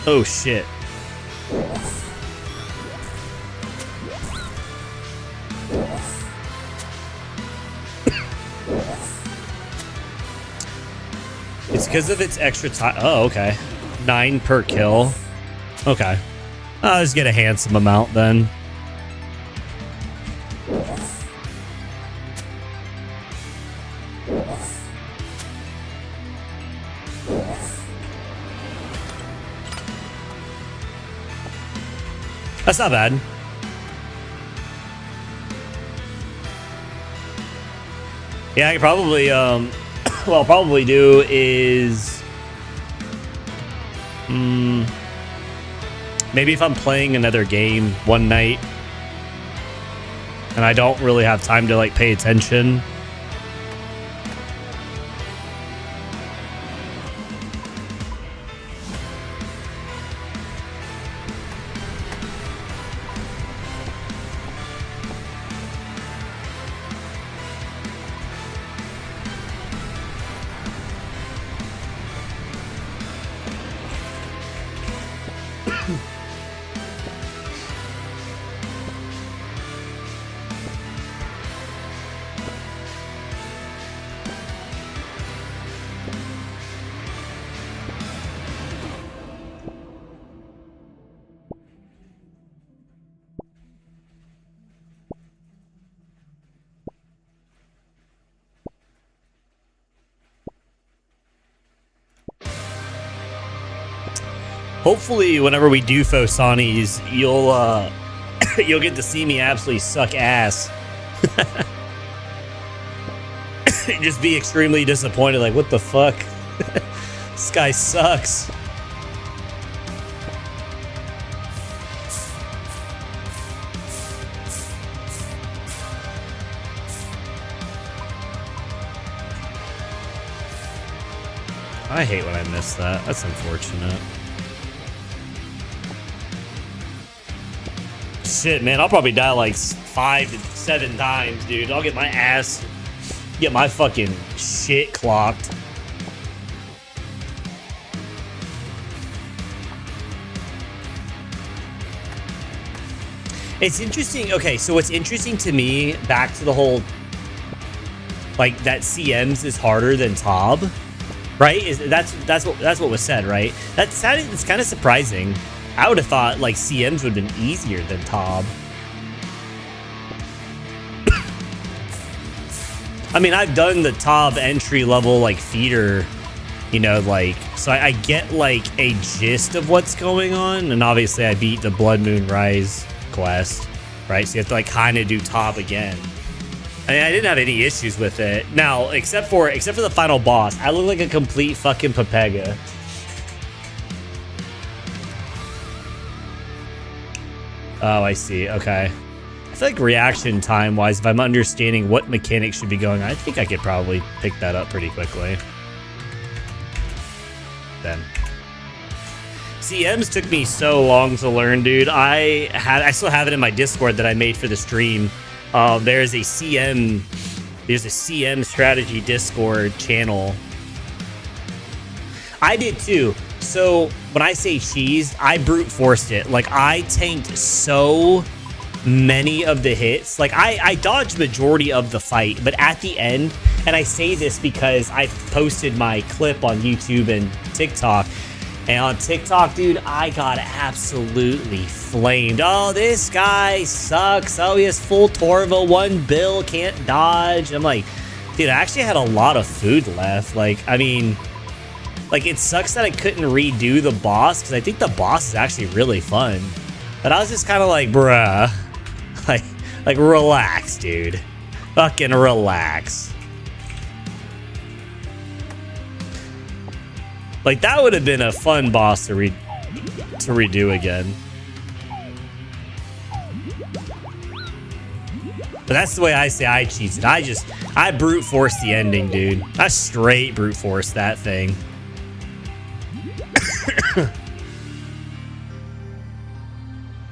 Oh shit. It's because of its extra time. Oh, okay. 9 per kill. Okay. I'll just get a handsome amount then. That's not bad. Yeah, I could probably, what I'll probably do is, maybe if I'm playing another game one night and I don't really have time to like pay attention, hopefully whenever we do Fosani's, you'll you'll get to see me absolutely suck ass. Just be extremely disappointed, like, what the fuck? This guy sucks. I hate when I miss that. That's unfortunate. Shit, man, I'll probably die like 5 to 7 times, dude. I'll get my ass, get my fucking shit clocked. It's interesting. Okay, so what's interesting to me, back to the whole, like, that CMs is harder than TOB, right? That's what was said, right? It's kind of surprising. I would have thought like CMs would have been easier than TOB. I mean, I've done the TOB entry level like feeder, you know, like, so I get like a gist of what's going on, and obviously I beat the Blood Moon Rise quest, right? So you have to like kind of do TOB again. I mean, I didn't have any issues with it. Now, except for the final boss, I look like a complete fucking Pepega. Oh, I see. Okay. I feel like reaction time-wise, if I'm understanding what mechanics should be going on, I think I could probably pick that up pretty quickly. Then. CMs took me so long to learn, dude. I still have it in my Discord that I made for the stream. There's a CM strategy Discord channel. I did too. So when I say cheese, I brute forced it. Like, I tanked so many of the hits. Like, I dodged majority of the fight, but at the end, and I say this because I posted my clip on YouTube and TikTok, and on TikTok, dude, I got absolutely flamed. Oh, this guy sucks. Oh, he has full Torva, 1 bill, can't dodge. I'm like, dude, I actually had a lot of food left. Like, I mean, like, it sucks that I couldn't redo the boss, because I think the boss is actually really fun. But I was just kind of like, bruh. Like, relax, dude. Fucking relax. Like, that would have been a fun boss to redo again. But that's the way I say I cheated. I brute forced the ending, dude. I straight brute forced that thing.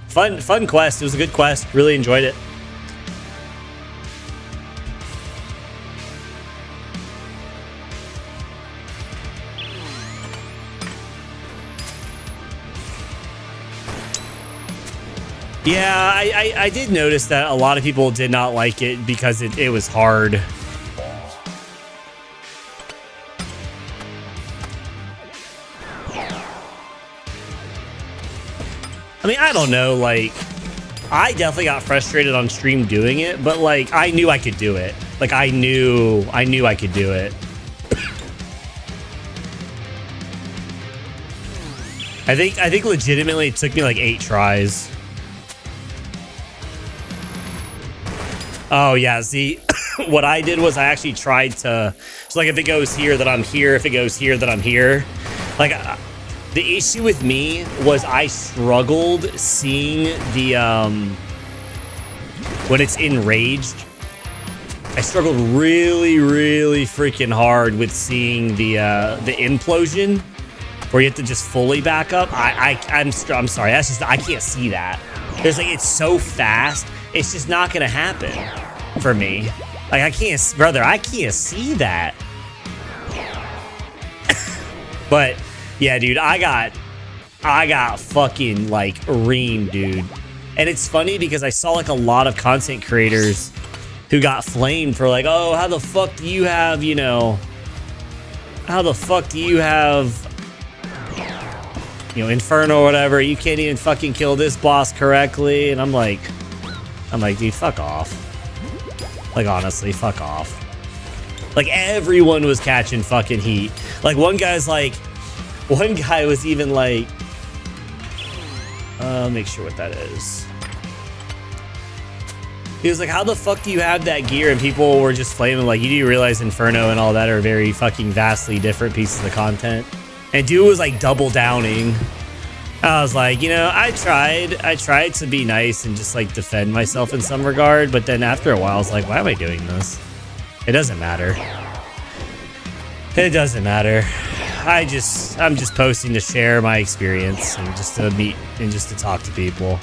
Fun quest. It was a good quest. Really enjoyed it. Yeah, I did notice that a lot of people did not like it because it was hard. I mean, I don't know, like, I definitely got frustrated on stream doing it, but like, I knew I could do it. Like, I knew I could do it. I think legitimately it took me like 8 tries. Oh yeah, see, what I did was I actually tried to, so like if it goes here, then I'm here. If it goes here, then I'm here. Like, the issue with me was I struggled seeing the, when it's enraged. I struggled really, really freaking hard with seeing the implosion, where you have to just fully back up. I'm sorry, that's just, I can't see that. There's like, it's so fast, it's just not gonna happen for me. Like, I can't see that. But yeah, dude, I got fucking like reamed, dude. And it's funny because I saw like a lot of content creators who got flamed for like, oh, how the fuck do you have, you know, Inferno or whatever, you can't even fucking kill this boss correctly. And I'm like, dude, fuck off. Like, honestly, fuck off. Like, everyone was catching fucking heat. Like, one guy was even like, make sure what that is. He was like, how the fuck do you have that gear? And people were just flaming like, you do realize Inferno and all that are very fucking vastly different pieces of content. And dude was like double downing. I was like, you know, I tried to be nice and just like defend myself in some regard, but then after a while I was like, why am I doing this? It doesn't matter. It doesn't matter. I'm just posting to share my experience and just to meet and just to talk to people.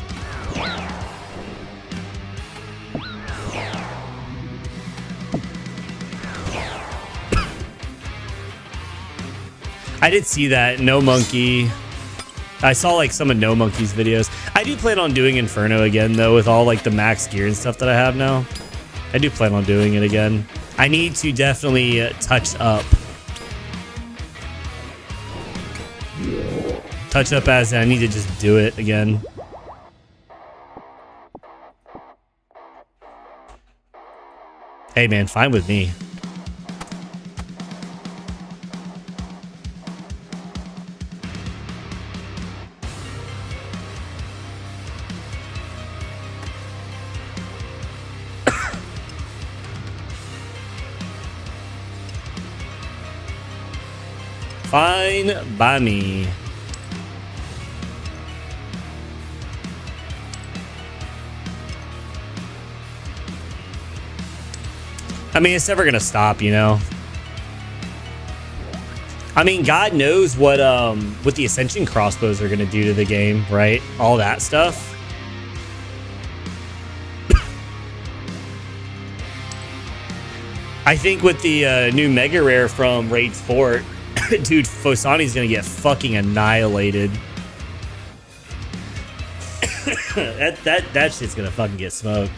I did see that. No Monkey. I saw like some of No Monkey's videos. I do plan on doing Inferno again though, with all like the max gear and stuff that I have now. I do plan on doing it again. I need to definitely touch up. Touch up as I need to just do it again. Hey man, fine with me. Fine by me. I mean, it's never gonna stop, you know. I mean, God knows what the Ascension crossbows are gonna do to the game, right? All that stuff. I think with the new Mega Rare from Raid's Fort, dude, Fosani's gonna get fucking annihilated. that shit's gonna fucking get smoked.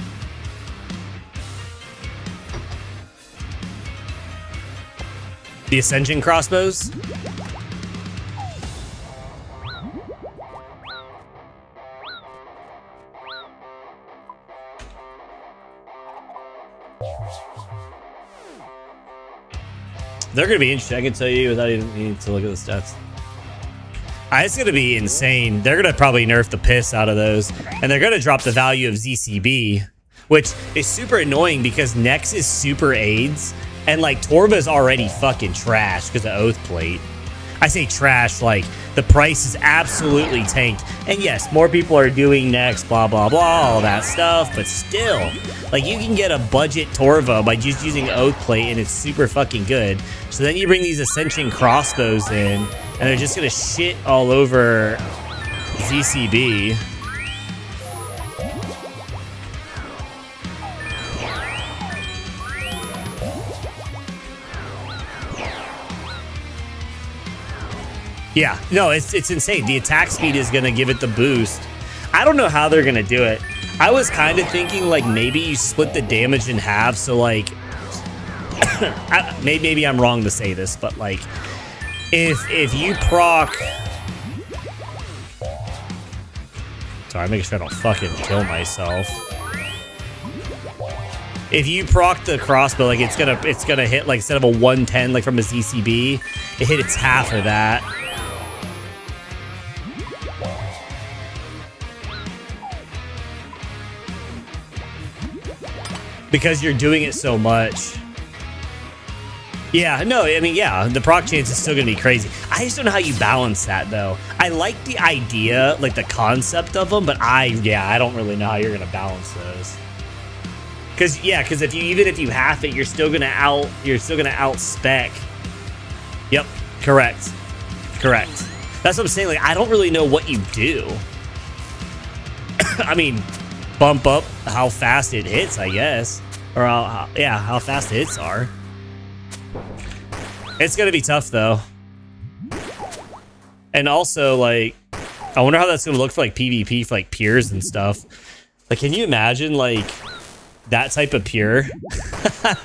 The Ascension crossbows? They're going to be interesting, I can tell you, without even needing to look at the stats. It's going to be insane. They're going to probably nerf the piss out of those. And they're going to drop the value of ZCB, which is super annoying because Nex is super AIDS. And like Torva's already fucking trash because of Oath Plate. I say trash, like the price is absolutely tanked. And yes, more people are doing next, blah, blah, blah, all that stuff. But still, like you can get a budget Torvo by just using Oath Plate and it's super fucking good. So then you bring these Ascension crossbows in and they're just going to shit all over ZCB. Yeah, no, it's insane. The attack speed is going to give it the boost. I don't know how they're going to do it. I was kind of thinking like maybe you split the damage in half. So like, maybe I'm wrong to say this, but like if you proc... Sorry, I'm making sure I don't fucking kill myself. If you proc the crossbow, like it's gonna hit like instead of a 110 like from a ZCB, it hit its half of that. Because you're doing it so much. Yeah, no, I mean, yeah, the proc chance is still gonna be crazy. I just don't know how you balance that though. I like the idea, like the concept of them, but I don't really know how you're gonna balance those. Because if you even if you half it, you're still gonna out spec. Yep, correct. That's what I'm saying. Like I don't really know what you do. I mean, bump up how fast it hits, I guess, or how fast the hits are. It's gonna be tough though, and also like I wonder how that's gonna look for like PvP for like peers and stuff. Like, can you imagine like that type of pure? Let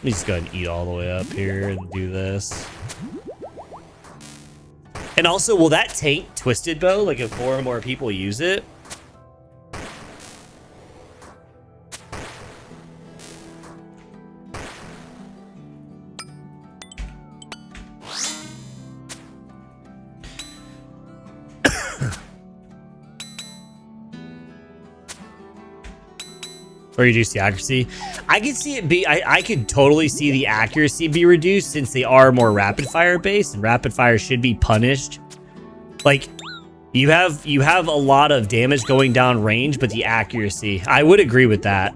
me just go ahead and eat all the way up here and do this. And also, will that tank Twisted Bow? Like, if more and more people use it? Or reduce the accuracy. I could see it be. I could totally see the accuracy be reduced since they are more rapid fire based, and rapid fire should be punished. Like you have a lot of damage going down range, but the accuracy. I would agree with that.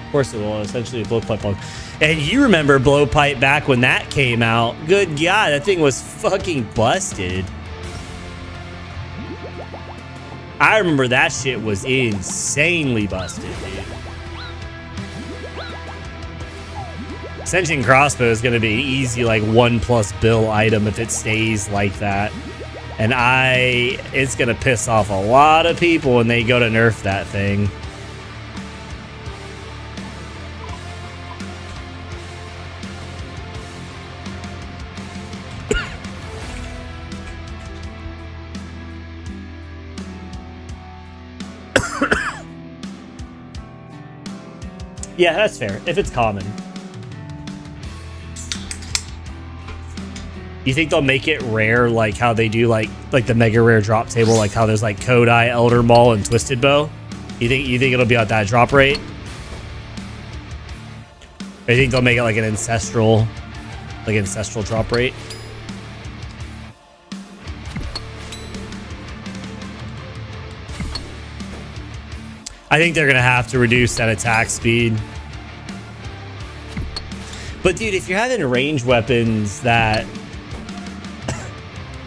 Of course it will, essentially a blowpipe one. And you remember blowpipe back when that came out. Good God, that thing was fucking busted. I remember that shit was insanely busted, dude. Ascension crossbow is gonna be an easy like 1+ bill item if it stays like that. And it's gonna piss off a lot of people when they go to nerf that thing. Yeah, that's fair, if it's common. You think they'll make it rare like how they do like the mega rare drop table, like how there's like Kodai, Elder Maul, and Twisted Bow? You think it'll be at that drop rate? Or you think they'll make it like an ancestral drop rate? I think they're gonna have to reduce that attack speed. But dude, if you're having range weapons that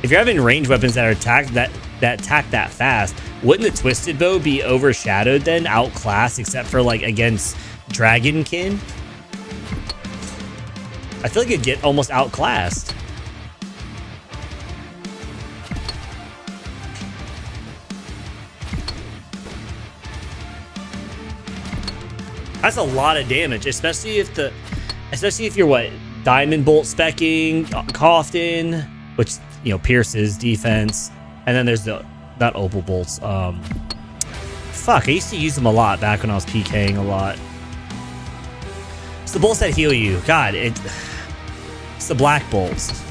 are attack that fast, wouldn't the Twisted Bow be overshadowed then, outclassed, except for like against Dragonkin? I feel like it'd get almost outclassed. That's a lot of damage, especially if you're what, Diamond Bolt specking, Cofton, which, you know, pierces defense, and then there's not Opal Bolts. Fuck, I used to use them a lot back when I was PKing a lot. It's the bolts that heal you. God, It's the Black Bolts.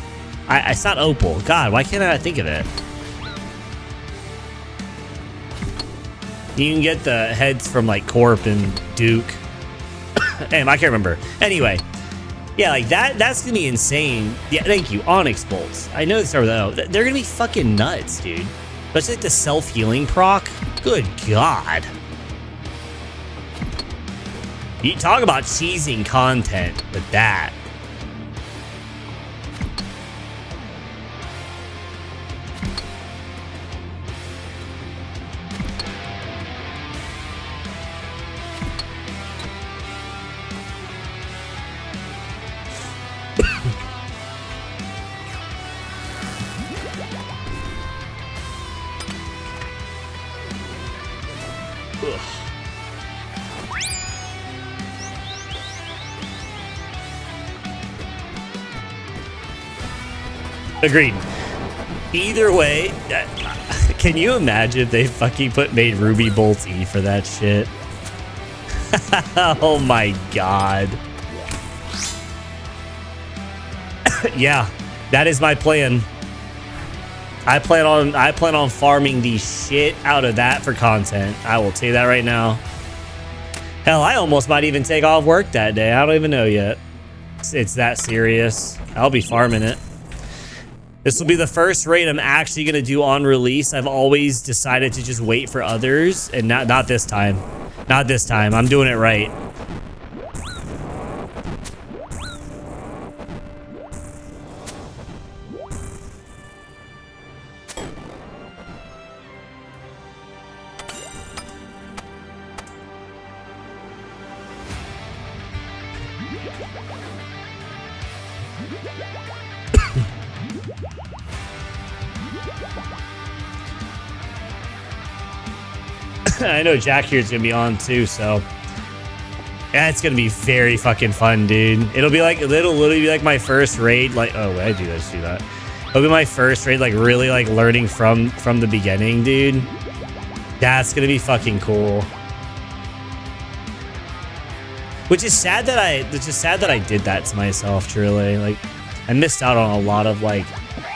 It's not Opal. God, why can't I think of it? You can get the heads from like Corp and Duke. Damn, I can't remember. Anyway, yeah, like that's gonna be insane. Yeah, thank you. Onyx bolts. I know they start with O. They're gonna be fucking nuts, dude. Especially like the self-healing proc. Good God. You talk about cheesing content with that. Agreed. Either way, can you imagine if they fucking made Ruby Bolt E for that shit? Oh my God. Yeah, that is my plan. I plan on farming the shit out of that for content. I will tell you that right now. Hell, I almost might even take off work that day. I don't even know yet. It's that serious. I'll be farming it. This will be the first raid I'm actually going to do on release. I've always decided to just wait for others, and not this time. Not this time. I'm doing it right. I know Jack here's gonna be on too, so yeah, it's gonna be very fucking fun, dude. It'll literally be like my first raid. Like, oh wait, I do that. It'll be my first raid, like really like learning from the beginning, dude. That's gonna be fucking cool. Which is sad that I did that to myself. Truly, like I missed out on a lot of like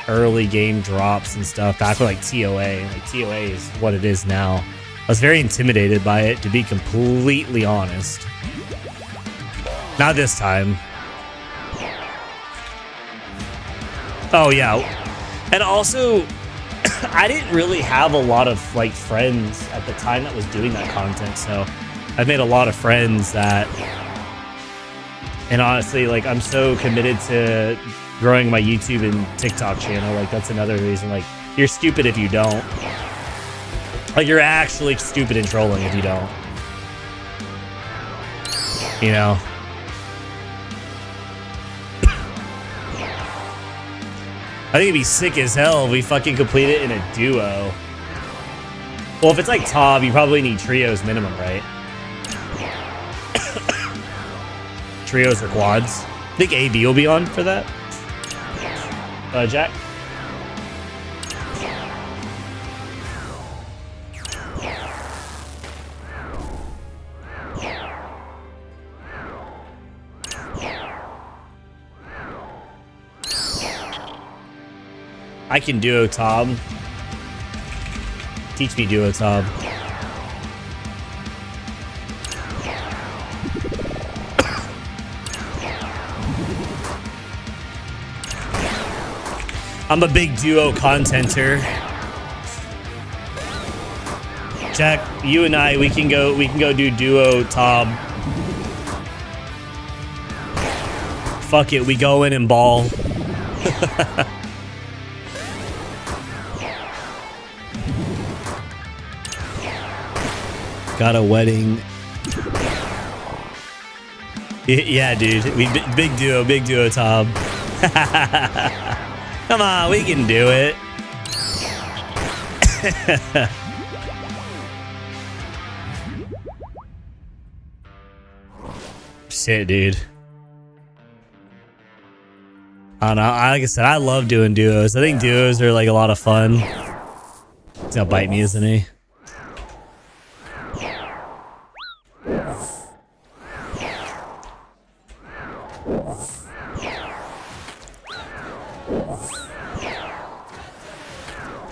early game drops and stuff back with like TOA. Like TOA is what it is now. I was very intimidated by it, to be completely honest. Not this time. Oh yeah, and also I didn't really have a lot of like friends at the time that was doing that content, so I've made a lot of friends that, and honestly, like I'm so committed to growing my YouTube and TikTok channel. Like that's another reason. Like you're stupid if you don't. Like you're actually stupid and trolling if you don't. You know. I think it'd be sick as hell if we fucking complete it in a duo. Well, if it's like Tob, you probably need trios minimum, right? Trios or quads. I think AB will be on for that. Jack? I can duo Tob. Teach me duo Tob. I'm a big duo contenter. Jack, you and I, we can go do duo Tob. Fuck it, we go in and ball. Got a wedding. Yeah, dude. Big duo, Tob. Come on, we can do it. Shit, dude. I don't know. Like I said, I love doing duos. I think duos are like a lot of fun. He's gonna bite me, isn't he?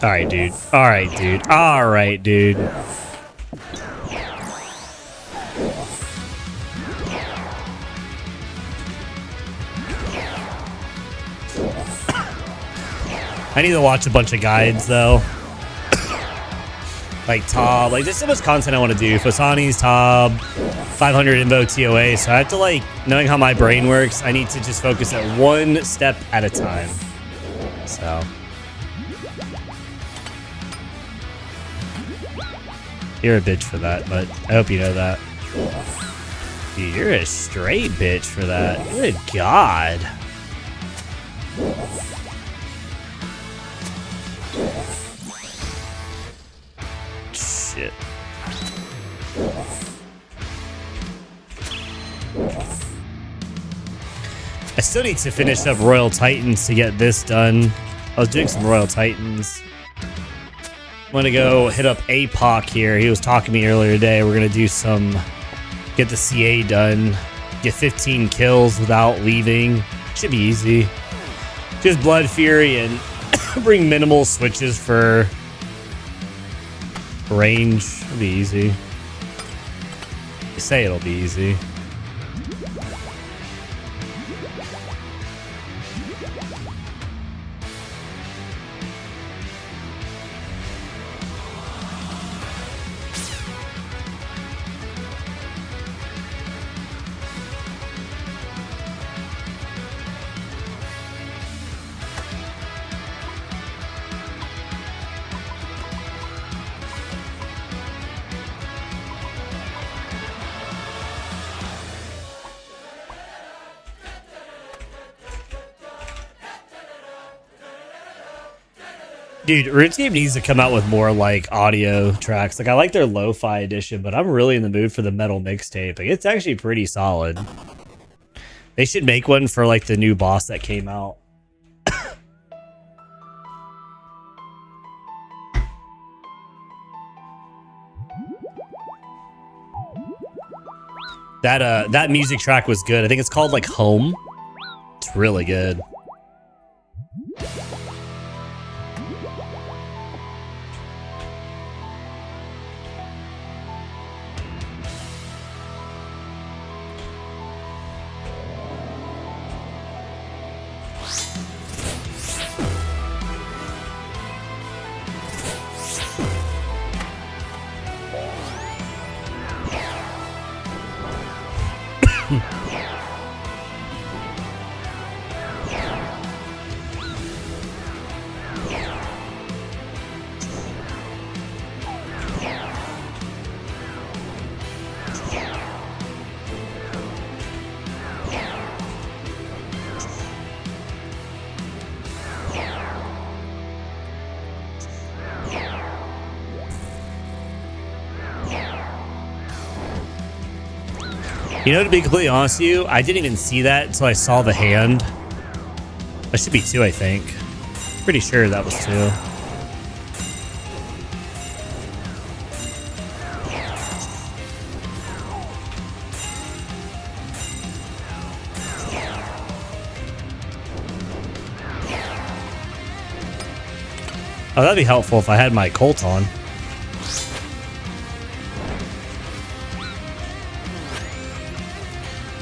All right, dude. All right, dude. All right, dude. I need to watch a bunch of guides, though. Like Tob. Like, there's so much content I want to do. Fosani's Tob, 500 Invo TOA. So I have to, like, knowing how my brain works, I need to just focus at one step at a time. So. You're a bitch for that, but I hope you know that. Dude, you're a straight bitch for that. Good God. Shit. I still need to finish up Royal Titans to get this done. I was doing some Royal Titans. I'm gonna go hit up APOC here. He was talking to me earlier today. We're gonna do some, get the CA done, get 15 kills without leaving. Should be easy. Just Blood Fury and bring minimal switches for range. It'll be easy. They say it'll be easy. Dude, RuneScape needs to come out with more, like, audio tracks. Like, I like their lo-fi edition, but I'm really in the mood for the metal mixtape. Like, it's actually pretty solid. They should make one for, like, the new boss that came out. That music track was good. I think it's called, like, Home. It's really good. You know, to be completely honest with you, I didn't even see that until I saw the hand. That should be 2, I think. Pretty sure that was 2. Oh, that'd be helpful if I had my Colt on.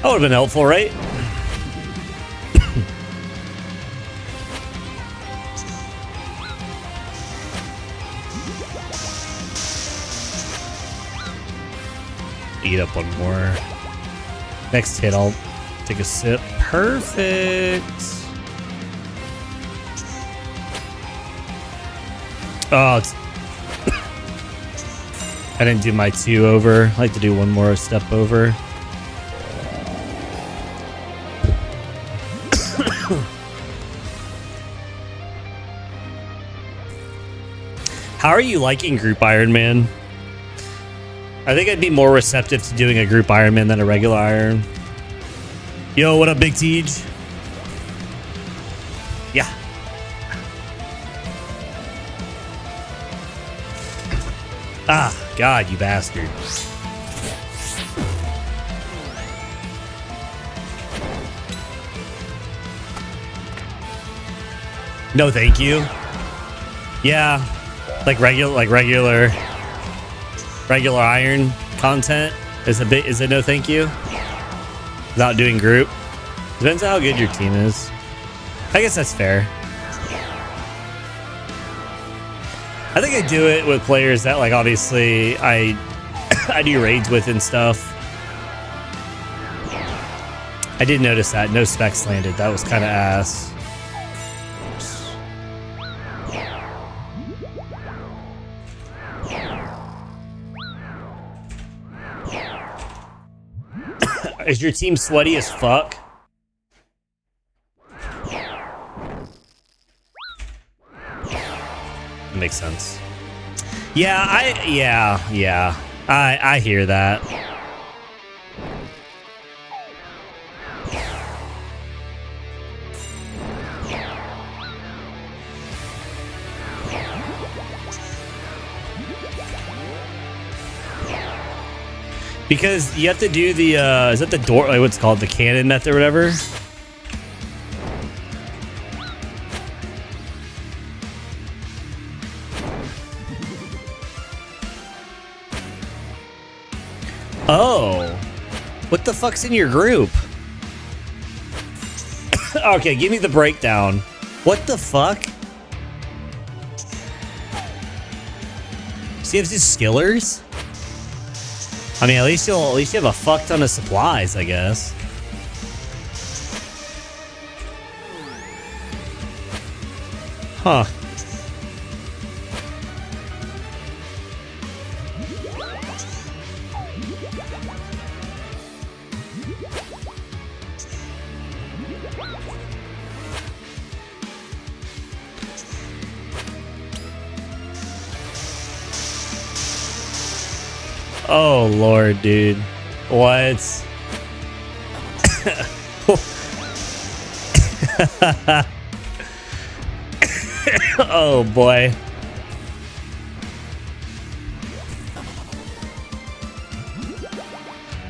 That would have been helpful, right? Eat up one more. Next hit, I'll take a sip. Perfect. Oh, it's I didn't do my 2 over. I like to do one more step over. How are you liking Group Iron Man? I think I'd be more receptive to doing a Group Iron Man than a regular Iron. Yo, what up, Big Tej? Yeah. Ah, God, you bastard. No, thank you. Yeah, like regular iron content is a no thank you. Without doing group. Depends on how good your team is. I guess that's fair. I think I do it with players that, like, obviously I do raids with and stuff. I did notice that no specs landed. That was kind of ass. Is your team sweaty as fuck? That makes sense. Yeah, I hear that. Because you have to do the is that the door, like what's it called, the cannon method or whatever? Oh, what the fuck's in your group? Okay, give me the breakdown. What the fuck? So you have just skillers? I mean, at least you have a fuck ton of supplies, I guess. Huh. Oh Lord, dude. What? Oh boy.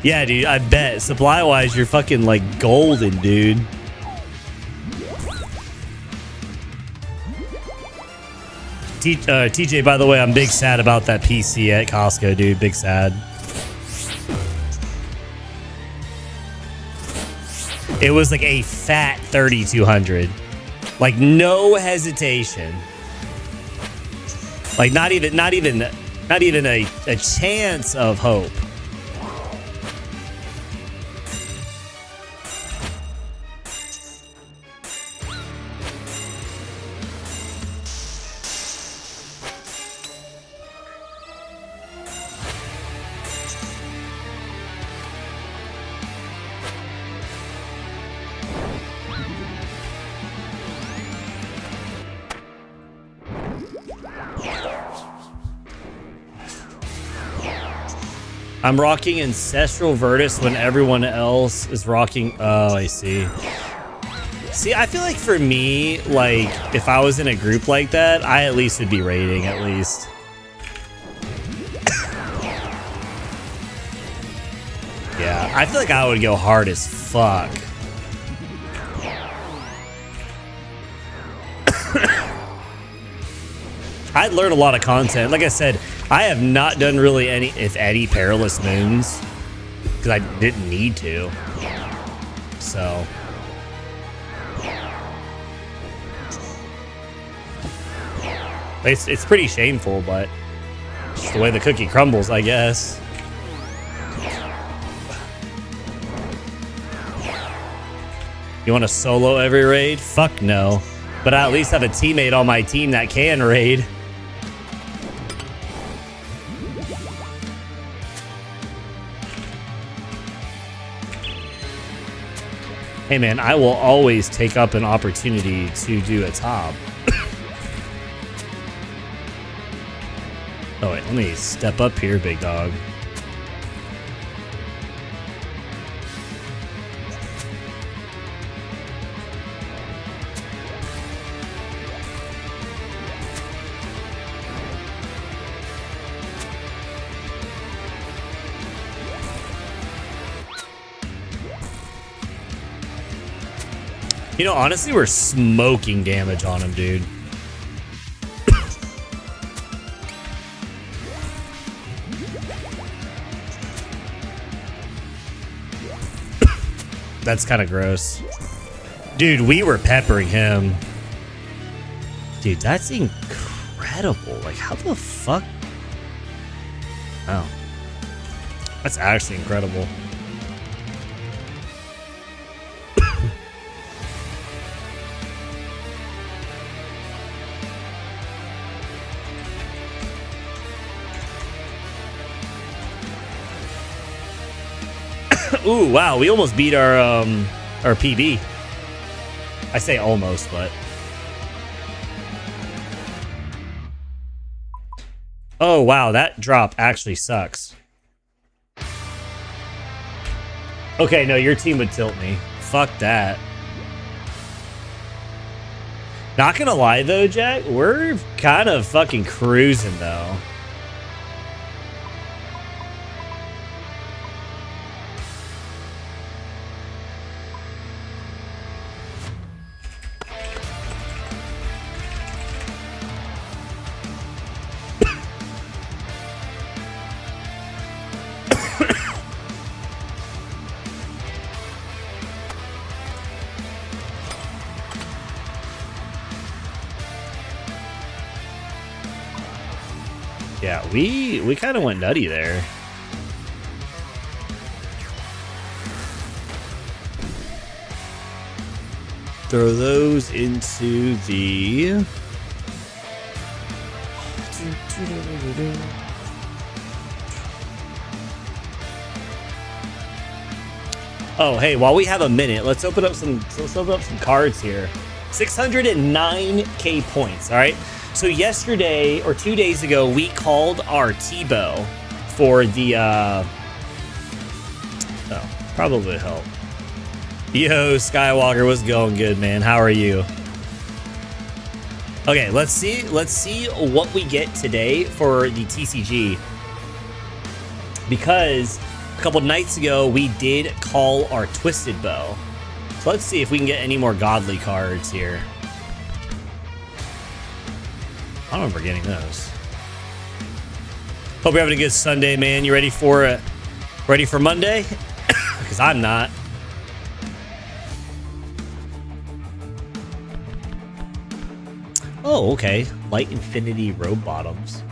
Yeah, dude, I bet supply-wise you're fucking like golden, dude. TJ, by the way, I'm big sad about that PC at Costco, dude. Big sad. It was like a fat 3,200. Like no hesitation. Like not even a chance of hope. I'm rocking Ancestral Virtus when everyone else is rocking. Oh, I see. See, I feel like for me, like, if I was in a group like that, I at least would be raiding, at least. Yeah, I feel like I would go hard as fuck. I'd learn a lot of content. Like I said, I have not done really any, if any, perilous moons because I didn't need to. So it's pretty shameful, but it's just the way the cookie crumbles, I guess. You want to solo every raid? Fuck no. But I at least have a teammate on my team that can raid. Hey man, I will always take up an opportunity to do a top. Oh wait, let me step up here, big dog. You know, honestly, we're smoking damage on him, dude. That's kind of gross. Dude, we were peppering him. Dude, that's incredible. Like, how the fuck? Oh. That's actually incredible. Ooh, wow, we almost beat our PB. I say almost, but oh wow, that drop actually sucks. Okay, no, your team would tilt me. Fuck that. Not gonna lie though, Jack, we're kind of fucking cruising though. Yeah, we kind of went nutty there. Throw those into the... Oh, hey, while we have a minute, let's open up some cards here. 609k points, all right? So yesterday or 2 days ago, we called our T-bow for the oh, probably help. Yo, Skywalker, what's going good, man? How are you? Okay, let's see what we get today for the TCG. Because a couple nights ago, we did call our Twisted Bow. So let's see if we can get any more godly cards here. I don't remember getting those. Hope you're having a good Sunday, man. You ready for Monday? Because I'm not. Oh, okay. Light Infinity Robe Bottoms.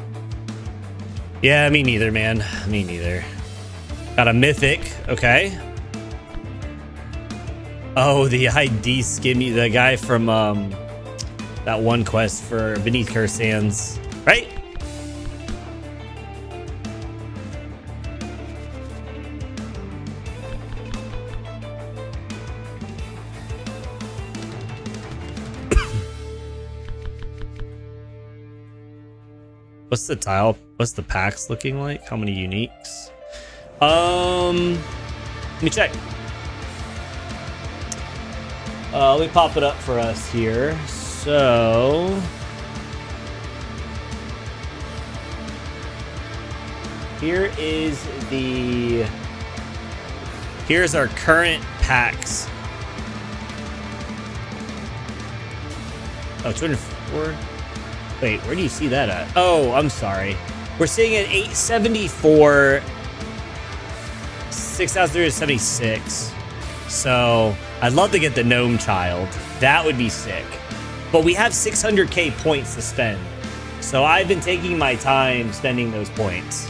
Yeah, me neither, man. Me neither. Got a Mythic. Okay. Oh, the ID Skimmy, the guy from that one quest for Beneath Cursed Sands, right? What's the tile? What's the packs looking like? How many uniques? Let me check. Let me pop it up for us here. So here's our current packs. Oh, 204. Wait, where do you see that at? Oh, I'm sorry. We're seeing it 874, 6,376. So I'd love to get the Gnome Child. That would be sick. But we have 600k points to spend. So I've been taking my time spending those points.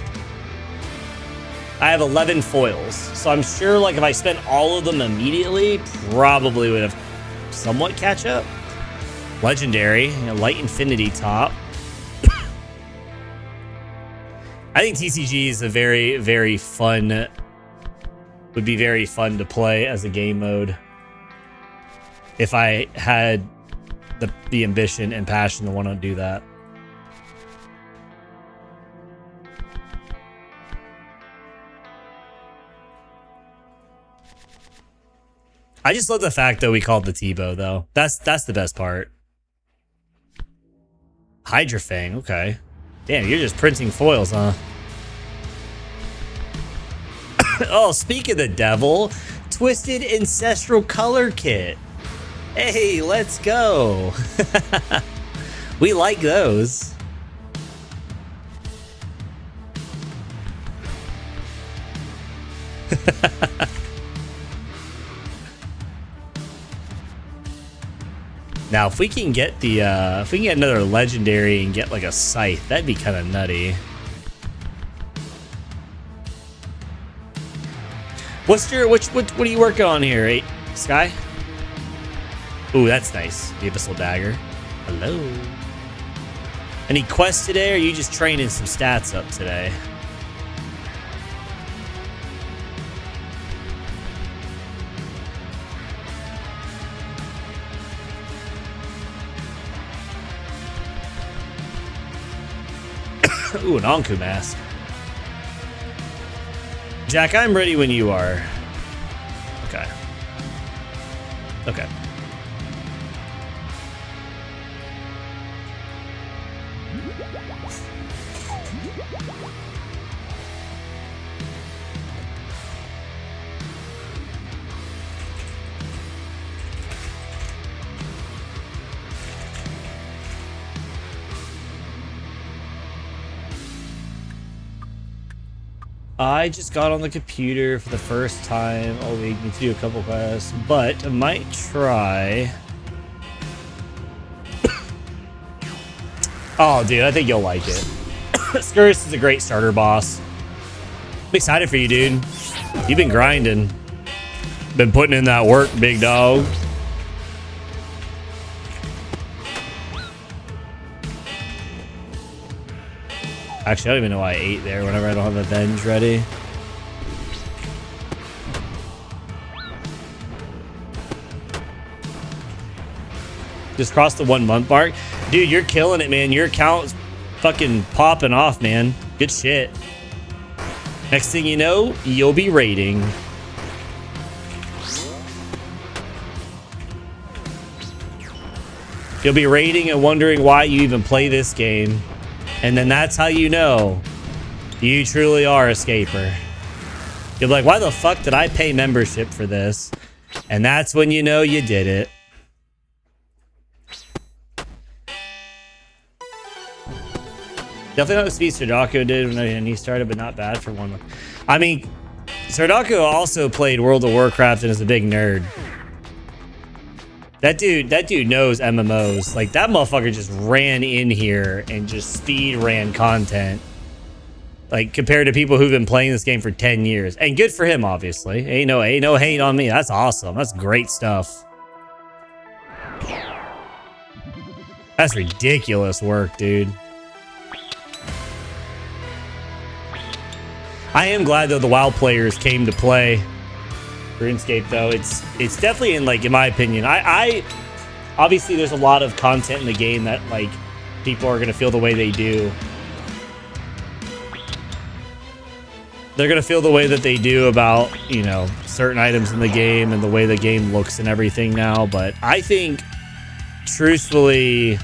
I have 11 foils. So I'm sure like if I spent all of them immediately, probably would have somewhat catch up. Legendary, Light Infinity top. I think TCG is a very, very fun, would be very fun to play as a game mode. If I had the ambition and passion to want to do that. I just love the fact that we called the T-bow though. That's the best part. Hydra Fang, okay. Damn, you're just printing foils, huh? Oh, speak of the devil, Twisted Ancestral Color Kit. Hey, let's go. We like those. Now, if we can get the, if we can get another legendary and get like a scythe, that'd be kind of nutty. What are you working on here, Sky? Ooh, that's nice. The Abyssal Dagger. Hello. Any quests today, or are you just training some stats up today? Ooh, an Anku mask. Jack, I'm ready when you are. Okay. Okay. I just got on the computer for the first time. Oh, we need to do a couple quests, but I might try. Oh, dude, I think you'll like it. Skurrus is a great starter boss. I'm excited for you, dude. You've been grinding. Been putting in that work, big dog. Actually, I don't even know why I ate there whenever I don't have Avenge ready. Just crossed the 1 month mark. Dude, you're killing it, man. Your account's fucking popping off, man. Good shit. Next thing you know, you'll be raiding. You'll be raiding and wondering why you even play this game. And then that's how you know you truly are a scaper. You'll be like, why the fuck did I pay membership for this? And that's when you know you did it. Definitely not the speed Sardako did when he started, but not bad for 1 month. I mean, Sardako also played World of Warcraft and is a big nerd. That dude knows MMOs. Like, that motherfucker just ran in here and just speed ran content. Like, compared to people who've been playing this game for 10 years. And good for him, obviously. Ain't no hate on me. That's awesome. That's great stuff. That's ridiculous work, dude. I am glad, though, the WoW players came to play RuneScape, though. It's definitely, in my opinion, I obviously there's a lot of content in the game that like people are gonna feel the way they do. They're gonna feel the way that they do about, you know, certain items in the game and the way the game looks and everything now. But I think, truthfully,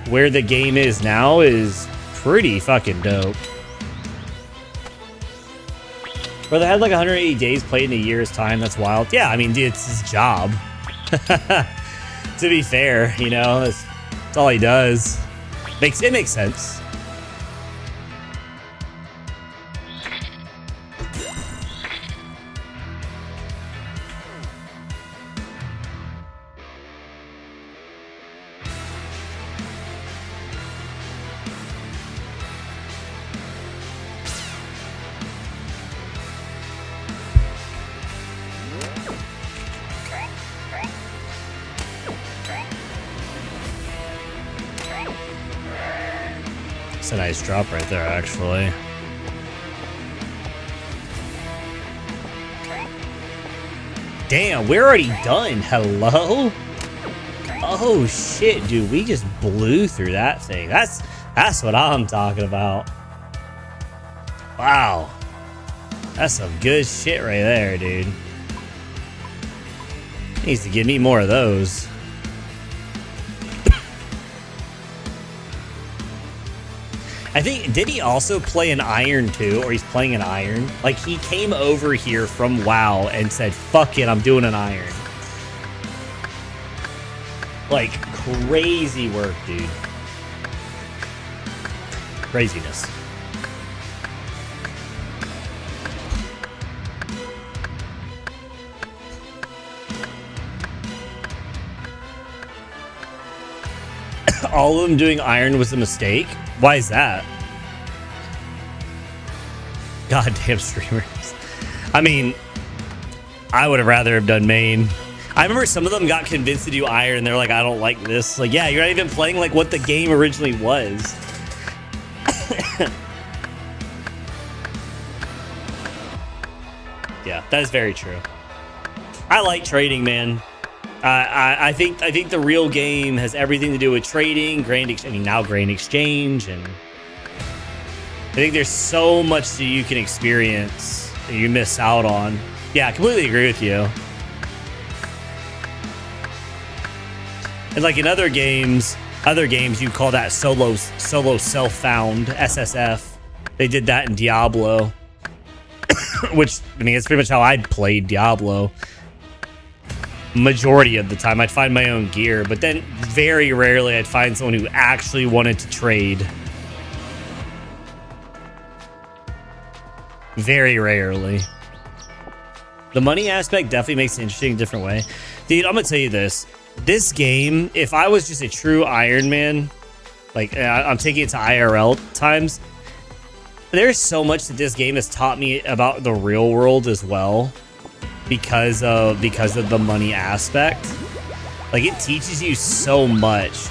where the game is now is pretty fucking dope. Bro, they had like 180 days played in a year's time. That's wild. Yeah, I mean, dude, it's his job. To be fair, you know, that's all he does. It makes sense. It's a nice drop right there, actually. Damn, we're already done. Hello? Oh shit, dude, we just blew through that thing. That's what I'm talking about. Wow. That's some good shit right there, dude. Needs to give me more of those. I think, did he also play an iron too? Or he's playing an iron? Like, he came over here from WoW and said, fuck it, I'm doing an iron. Like, crazy work, dude. Craziness. All of them doing iron was a mistake? Why is that? Goddamn streamers. I mean, I would have rather have done main. I remember some of them got convinced to do iron and they're like, I don't like this. Like, yeah, you're not even playing like what the game originally was. Yeah, that is very true. I like trading, man. I think the real game has everything to do with trading, now grain exchange, and I think there's so much that you can experience that you miss out on. Yeah, I completely agree with you. And like in other games you call that solo self-found, SSF. They did that in Diablo. Which, I mean, it's pretty much how I played Diablo. Majority of the time, I'd find my own gear, but then very rarely I'd find someone who actually wanted to trade. Very rarely. The money aspect definitely makes it interesting in a different way. Dude, I'm gonna tell you this. This game, if I was just a true Iron Man, like I'm taking it to IRL times, there's so much that this game has taught me about the real world as well. Because of the money aspect. Like, it teaches you so much.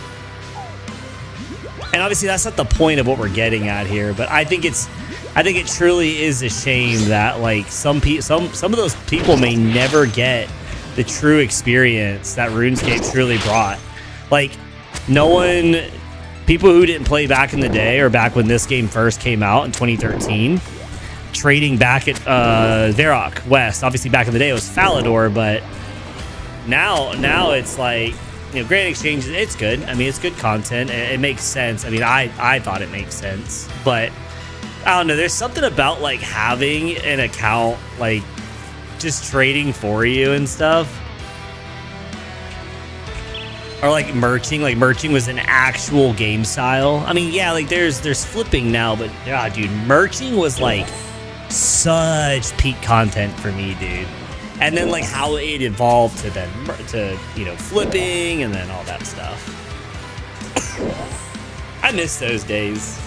And obviously that's not the point of what we're getting at here, but I think it truly is a shame that like some of those people may never get the true experience that RuneScape truly brought. Like, people who didn't play back in the day or back when this game first came out in 2013, trading back at Varrock West. Obviously, back in the day, it was Falador, but now it's like, you know, Grand Exchange, it's good. I mean, it's good content. It makes sense. I mean, I thought it makes sense, but I don't know. There's something about like having an account, like just trading for you and stuff. Or like merching. Like merching was an actual game style. I mean, yeah, like there's flipping now, but yeah, dude, merching was like such peak content for me, dude. And then like how it evolved to you know, flipping and then all that stuff. I miss those days.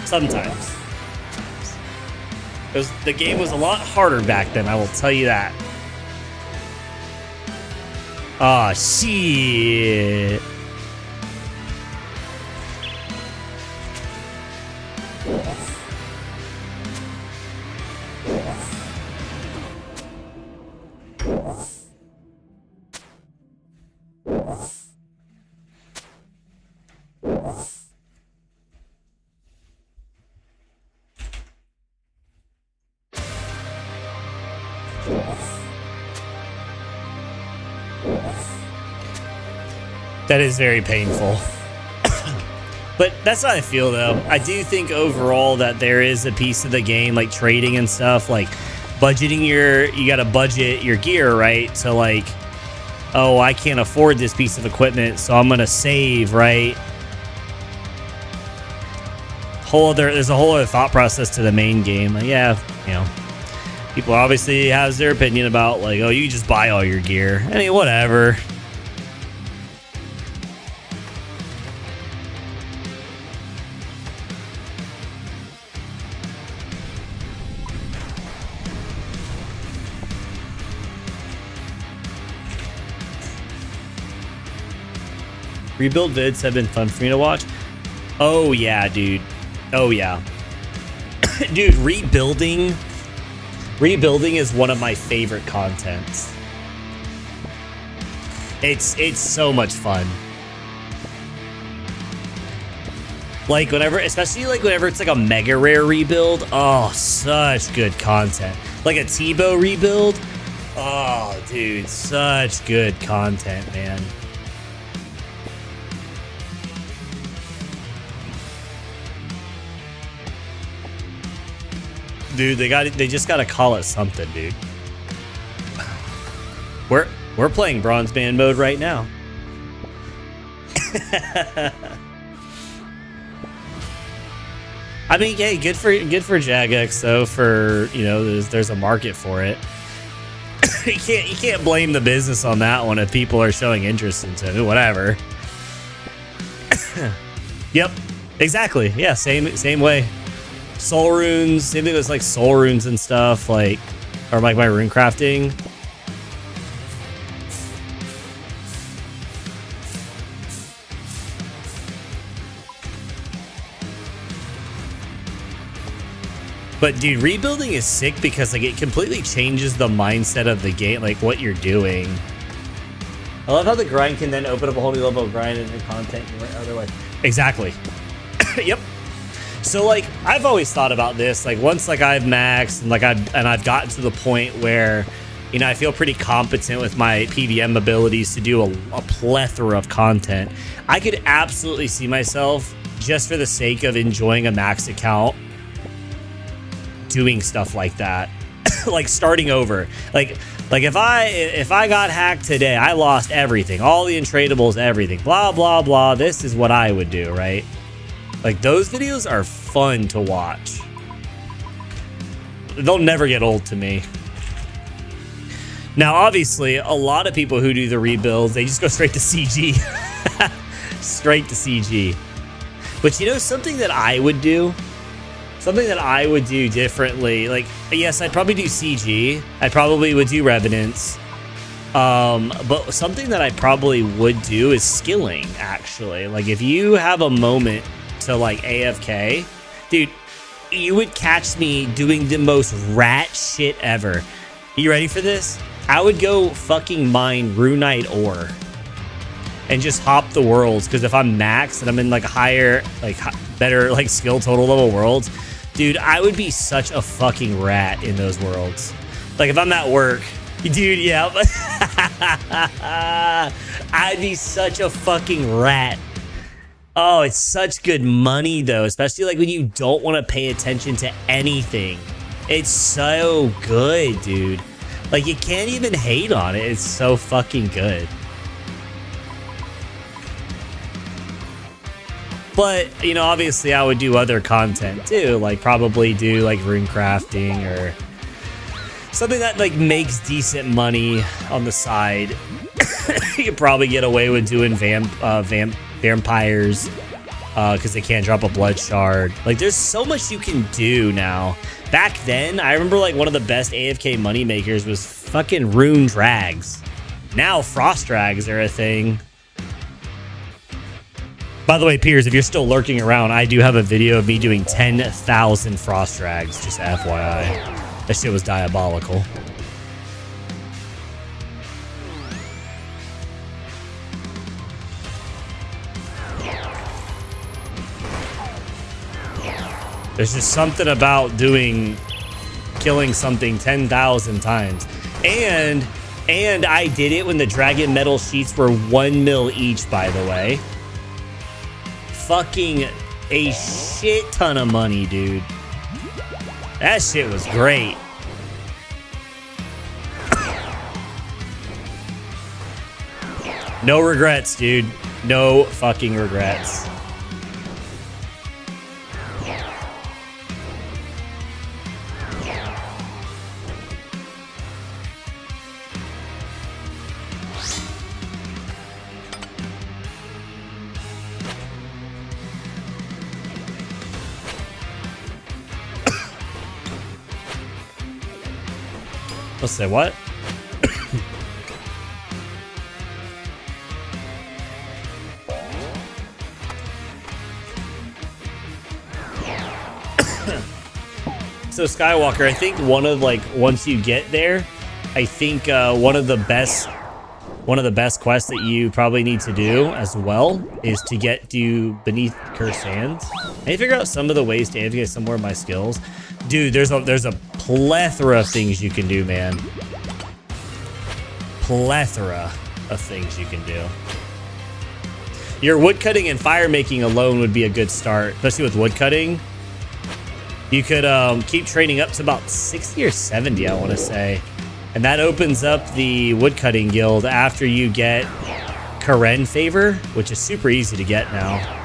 Sometimes. The game was a lot harder back then, I will tell you that. Oh shit. That is very painful. But that's how I feel, though. I do think overall that there is a piece of the game, like trading and stuff, like budgeting you gotta budget your gear, right? So like, oh, I can't afford this piece of equipment, so I'm gonna save, right? There's a whole other thought process to the main game. Yeah, you know, people obviously has their opinion about like, oh, you just buy all your gear. I mean, whatever. Rebuild vids have been fun for me to watch. Oh yeah, dude. Oh yeah. Dude, rebuilding is one of my favorite contents. It's so much fun. Like especially whenever it's like a mega rare rebuild. Oh, such good content. Like a T-Bow rebuild. Oh, dude, such good content, man. Dude, they just gotta call it something, dude. We're playing bronze band mode right now. I mean, hey, good for Jagex though. For, you know, there's a market for it. you can't blame the business on that one if people are showing interest into it. Whatever. Yep, exactly. Yeah, same way. Soul runes, same thing with like soul runes and stuff, like, or like my rune crafting. But dude, rebuilding is sick because like it completely changes the mindset of the game, like what you're doing. I love how the grind can then open up a whole new level of grind and content otherwise. Exactly. Yep. So like I've always thought about this, like once like I've maxed and like I've gotten to the point where, you know, I feel pretty competent with my PVM abilities to do a plethora of content. I could absolutely see myself, just for the sake of enjoying a max account, doing stuff like that. Like starting over. Like if I got hacked today, I lost everything, all the untradables, everything, blah blah blah. This is what I would do, right? Like those videos are fun to watch. They'll never get old to me. Now, obviously, a lot of people who do the rebuilds, they just go straight to CG. Straight to CG. But you know, something that I would do? Something that I would do differently, like, yes, I'd probably do CG. I probably would do Revenants. But something that I probably would do is skilling, actually. Like, if you have a moment to, like, AFK, dude, you would catch me doing the most rat shit ever. You ready for this? I would go fucking mine Runite ore and just hop the worlds, because if I'm maxed and I'm in, like, higher, like, better, like, skill total level worlds, dude, I would be such a fucking rat in those worlds. Like, if I'm at work, dude, yeah. I'd be such a fucking rat. Oh, it's such good money, though, especially, like, when you don't want to pay attention to anything. It's so good, dude. Like, you can't even hate on it. It's so fucking good. But, you know, obviously I would do other content too, like probably do like rune crafting or something that like makes decent money on the side. You could probably get away with doing vampires because they can't drop a blood shard. Like there's so much you can do now. Back then, I remember like one of the best AFK money makers was fucking rune drags. Now frost drags are a thing. By the way, Piers, if you're still lurking around, I do have a video of me doing 10,000 frost drags, just FYI. That shit was diabolical. There's just something about killing something 10,000 times. And I did it when the dragon metal sheets were 1 mil each, by the way. Fucking a shit ton of money, dude. That shit was great. No regrets, dude. No fucking regrets. Let's say what? So Skywalker, I think one of like once you get there, I think one of the best quests that you probably need to do as well is to get to beneath Cursed Sands. I need to figure out some of the ways to AFK somewhere in my skills. Dude, there's a plethora of things you can do, man. Plethora of things you can do. Your woodcutting and fire making alone would be a good start, especially with woodcutting. You could keep training up to about 60 or 70, I want to say. And that opens up the woodcutting guild after you get Karen favor, which is super easy to get now.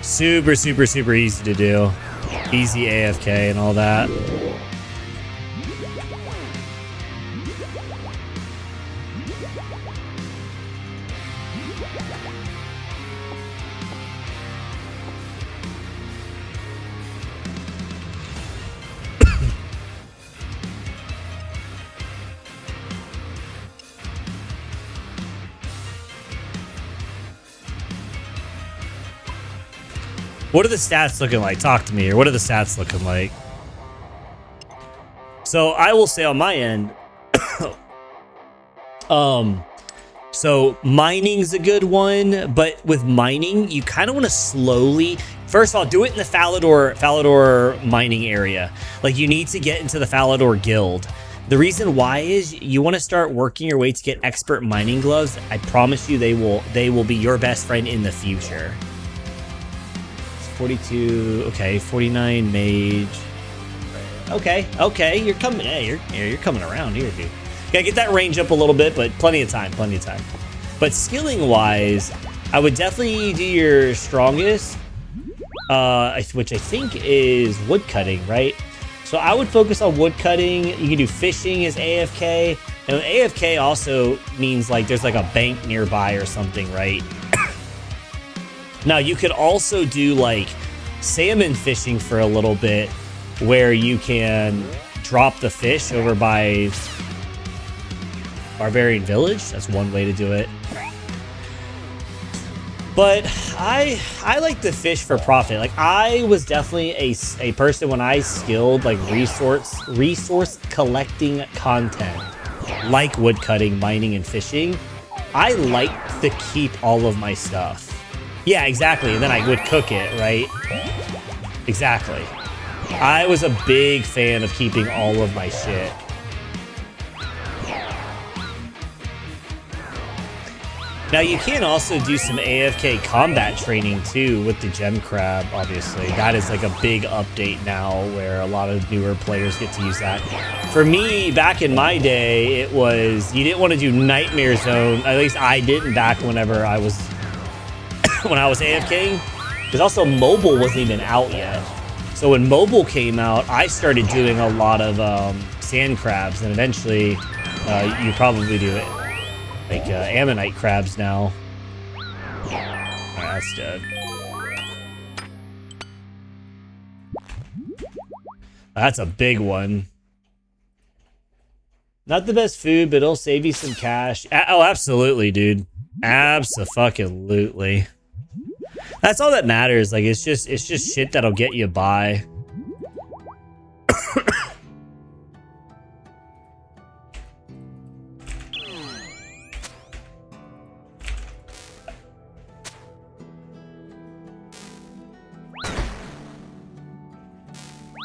Super, super, super easy to do. Easy AFK and all that. What are the stats looking like? Talk to me. Or what are the stats looking like? So I will say on my end, so mining's a good one, but with mining, you kind of want to slowly, first of all, do it in the Falador mining area. Like you need to get into the Falador guild. The reason why is you want to start working your way to get expert mining gloves. I promise you they will be your best friend in the future. 42, okay, 49 mage. Okay, you're coming. Hey, you're coming around here, dude. Gotta get that range up a little bit, but plenty of time. But skilling wise, I would definitely do your strongest, which I think is woodcutting, right? So I would focus on woodcutting. You can do fishing as AFK, and AFK also means like there's like a bank nearby or something, right? Now, you could also do like salmon fishing for a little bit where you can drop the fish over by Barbarian Village. That's one way to do it. But I like to fish for profit. Like I was definitely a person when I skilled like resource collecting content, like woodcutting, mining, and fishing. I like to keep all of my stuff. Yeah, exactly. And then I would cook it, right? Exactly. I was a big fan of keeping all of my shit. Now, you can also do some AFK combat training, too, with the gem crab, obviously. That is like a big update now where a lot of newer players get to use that. For me, back in my day, it was, you didn't want to do Nightmare Zone. At least I didn't back whenever I was... when I was AFKing, because also mobile wasn't even out yet. So when mobile came out, I started doing a lot of sand crabs, and eventually you probably do it like ammonite crabs now. All right, that's dead. That's a big one. Not the best food, but it'll save you some cash. Oh, absolutely, dude. Abso-fucking-lutely. That's all that matters. Like it's just shit that'll get you by.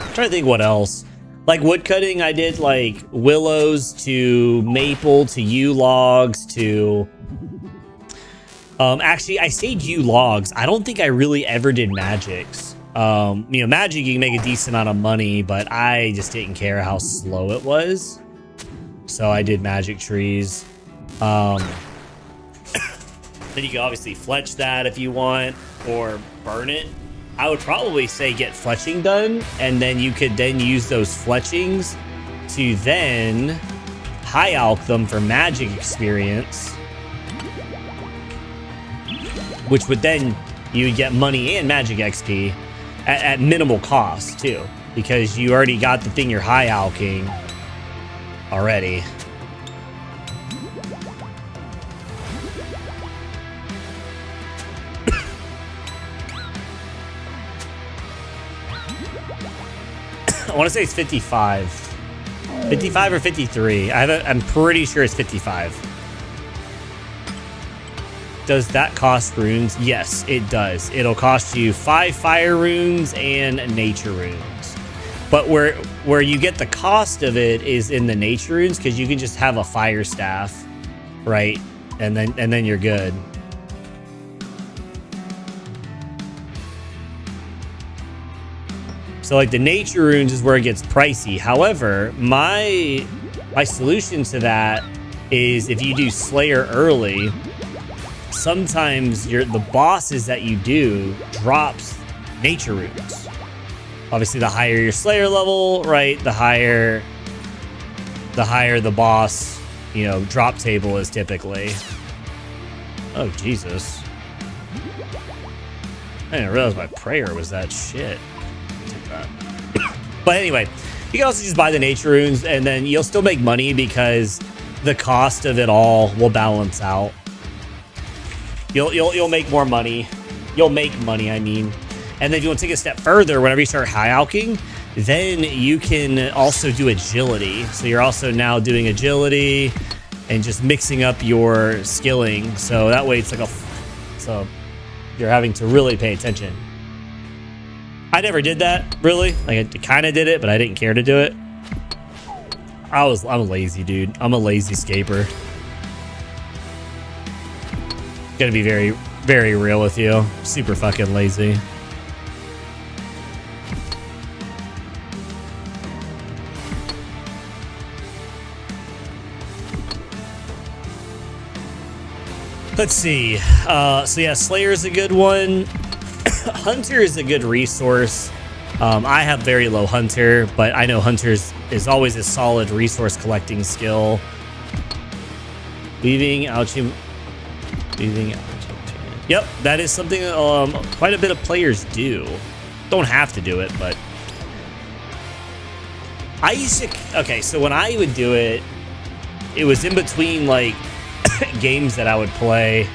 I'm trying to think what else. Like woodcutting, I did like willows to maple to yew logs to... actually, I say yew logs. I don't think I really ever did magics. You know, magic, you can make a decent amount of money, but I just didn't care how slow it was. So I did magic trees. Then you can obviously fletch that if you want, or burn it. I would probably say get fletching done, and then you could then use those fletchings to then high alch them for magic experience, which would then you would get money and magic XP at minimal cost too, because you already got the thing you're high alching already. I want to say it's 55. 55 or 53. I'm pretty sure it's 55. Does that cost runes? Yes, it does. It'll cost you 5 fire runes and nature runes. But where you get the cost of it is in the nature runes, because you can just have a fire staff, right? And then you're good. So like the nature runes is where it gets pricey. However, my solution to that is if you do Slayer early, sometimes the bosses that you do drops nature runes. Obviously, the higher your Slayer level, right? The higher the boss you know, drop table is typically. Oh, Jesus. I didn't realize my prayer was that shit. But anyway, you can also just buy the nature runes, and then you'll still make money because the cost of it all will balance out. You'll make more money. You'll make money, I mean. And then if you want to take a step further, whenever you start high alching, then you can also do agility. So you're also now doing agility and just mixing up your skilling. So that way it's like so you're having to really pay attention. I never did that, really. Like, I kind of did it, but I didn't care to do it. I'm a lazy dude. I'm a lazy scaper. Gonna be very, very real with you. Super fucking lazy. Let's see. So yeah, Slayer is a good one. Hunter is a good resource. I have very low Hunter, but I know Hunter's is always a solid resource collecting skill. Weaving, ouchie. Yep, that is something quite a bit of players do. Don't have to do it, but I used to. Okay, so when I would do it, it was in between like games that I would play.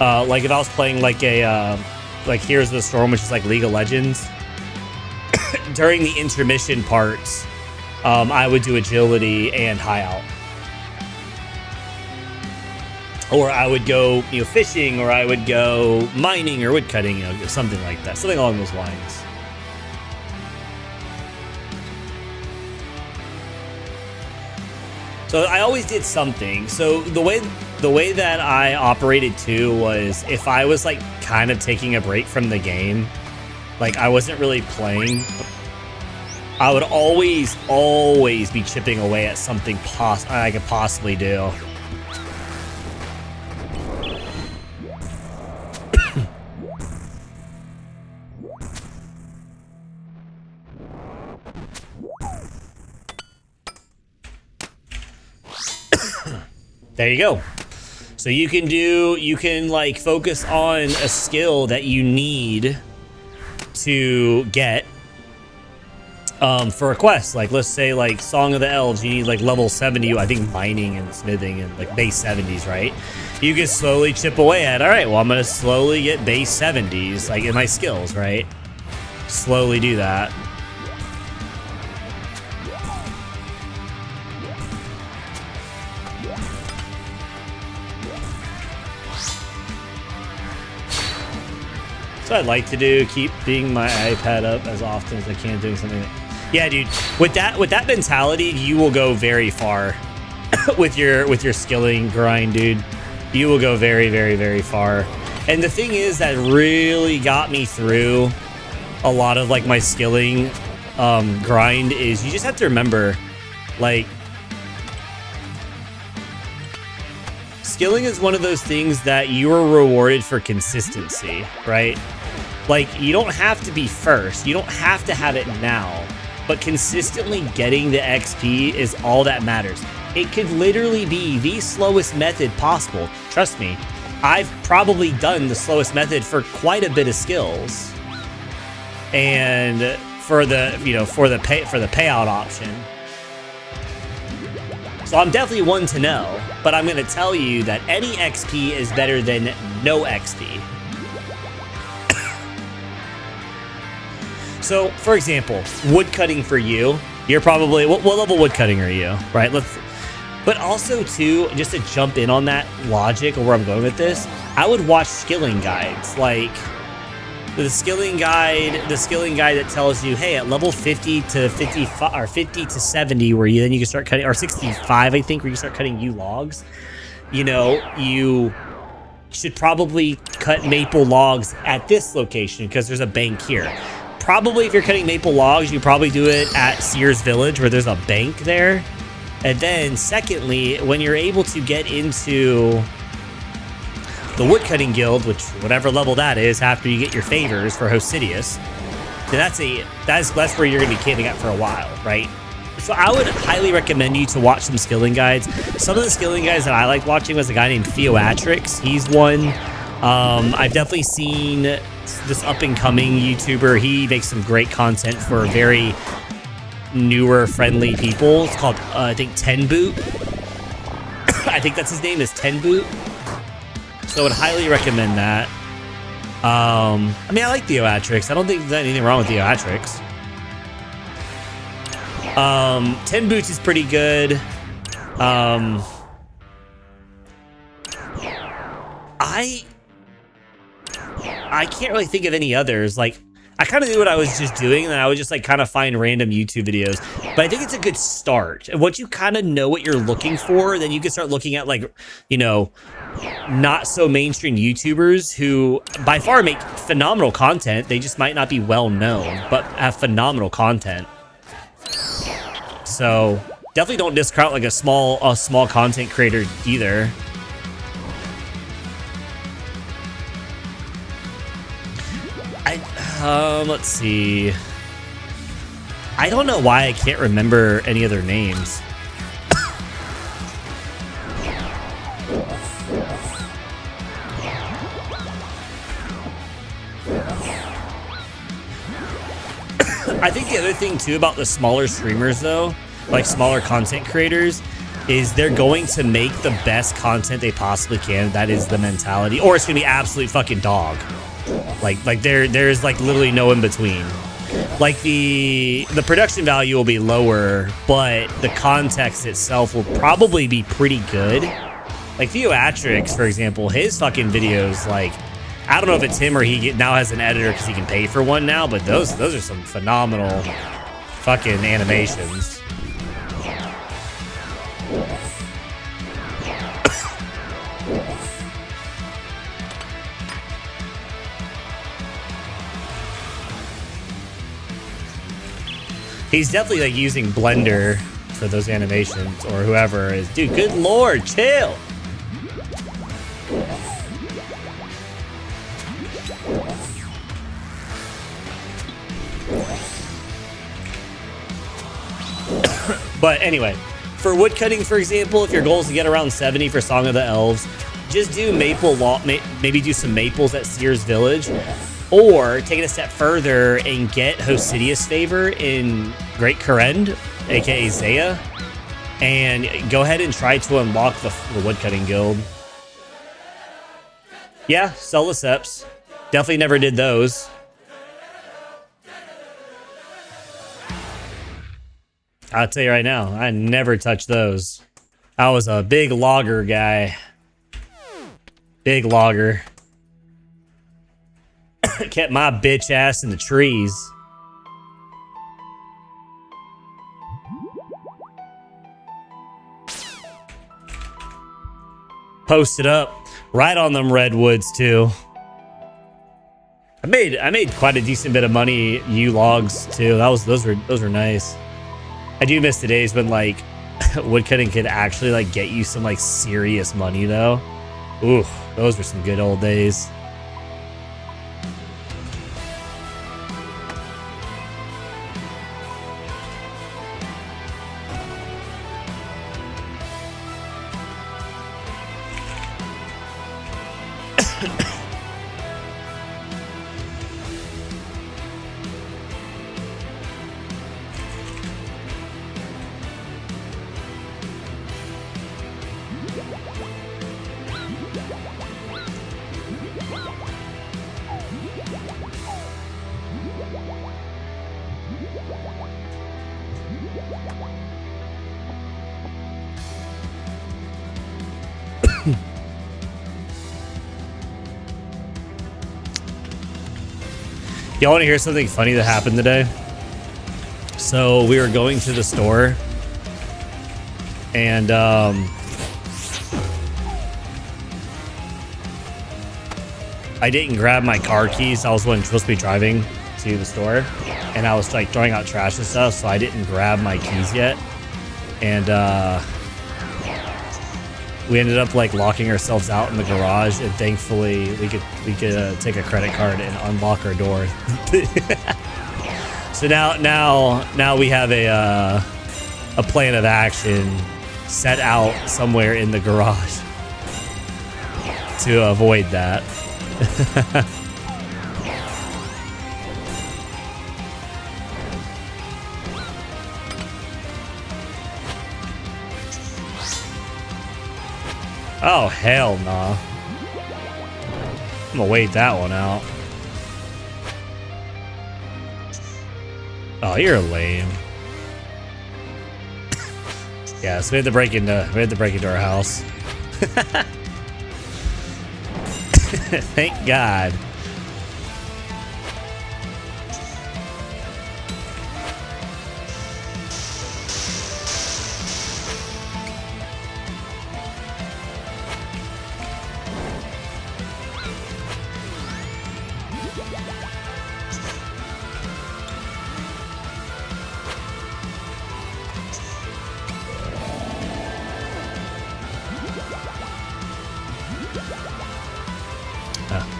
Like if I was playing like a like Heroes of the Storm, which is like League of Legends. During the intermission parts, I would do agility and high out. Or I would go, you know, fishing, or I would go mining or wood cutting, you know, something like that. Something along those lines. So I always did something. So the way that I operated too was if I was like kind of taking a break from the game, like I wasn't really playing, I would always be chipping away at something I could possibly do. There you go. So you can like focus on a skill that you need to get for a quest. Like let's say like Song of the Elves, you need like level 70, I think mining and smithing and like base 70s, right? You can slowly chip away at, all right, well I'm gonna slowly get base 70s like in my skills, right? Slowly do that. So I'd like to do, keep being my iPad up as often as I can, doing something. Yeah, dude. With that mentality, you will go very far with your skilling grind, dude. You will go very, very, very far. And the thing is that really got me through a lot of like my skilling grind is you just have to remember, like, skilling is one of those things that you are rewarded for consistency, right? Like, you don't have to be first. You don't have to have it now. But consistently getting the XP is all that matters. It could literally be the slowest method possible. Trust me, I've probably done the slowest method for quite a bit of skills. And for the, you know, for the payout option. So I'm definitely one to know, but I'm going to tell you that any XP is better than no XP. So, for example, wood cutting for you, you're probably, what level wood cutting are you, right? But also too, just to jump in on that logic or where I'm going with this, I would watch skilling guides, like the skilling guide that tells you, hey, at level 50 to 55 or 50 to 70, where then you can start cutting, or 65, I think, where you start cutting yew logs. You know, you should probably cut maple logs at this location because there's a bank here. Probably if you're cutting maple logs, you probably do it at Sears Village where there's a bank there. And then secondly, when you're able to get into the woodcutting guild, which whatever level that is after you get your favors for Hosidius, then that's where you're gonna be camping out for a while, right? So I would highly recommend you to watch some skilling guides. Some of the skilling guides that I like watching was a guy named Theoatrix. He's one. I've definitely seen this up-and-coming YouTuber. He makes some great content for very newer, friendly people. It's called, I think, 10 Boot. I think that's his name, is 10 Boot. So I would highly recommend that. I mean, I like Theoatrix. I don't think there's anything wrong with Theoatrix. 10 Boots is pretty good. I can't really think of any others. Like, I kind of knew what I was just doing, and then I would just like kind of find random YouTube videos. But I think it's a good start. And once you kind of know what you're looking for, then you can start looking at, like, you know, not so mainstream YouTubers who by far make phenomenal content. They just might not be well known, but have phenomenal content. So definitely don't discount like a small content creator either. Let's see. I don't know why I can't remember any other names. I think the other thing too about the smaller streamers though, like smaller content creators, is they're going to make the best content they possibly can. That is the mentality. Or it's gonna be absolute fucking dog. Like there's like literally no in between. Like the production value will be lower, but the context itself will probably be pretty good. Like Theoatrix, for example, his fucking videos, like, I don't know if it's him or he now has an editor because he can pay for one now, but those are some phenomenal fucking animations. He's definitely like using Blender for those animations, or whoever is. Dude, good lord, chill. But anyway, for woodcutting, for example, if your goal is to get around 70 for Song of the Elves, just do maybe do some maples at Sears Village, or take it a step further and get Hosidius Favor in Great Kurend, aka Zaya, and go ahead and try to unlock the woodcutting guild. Yeah, sell the seps. Definitely never did those. I'll tell you right now, I never touched those. I was a big logger guy. Big logger. Kept my bitch ass in the trees. Posted up right on them redwoods too. I made quite a decent bit of money U-logs too. Those were nice. I do miss the days when like woodcutting could actually like get you some like serious money though. Ooh, those were some good old days. Y'all want to hear something funny that happened today? So we were going to the store, and I didn't grab my car keys. I was supposed to be driving to the store, and I was like throwing out trash and stuff, so I didn't grab my keys yet. And we ended up like locking ourselves out in the garage, and thankfully we could take a credit card and unlock our door. So now we have a a plan of action set out somewhere in the garage to avoid that. Oh, hell nah. I'm gonna wait that one out. Oh, you're lame. Yeah, so we had to break into our house. Thank God.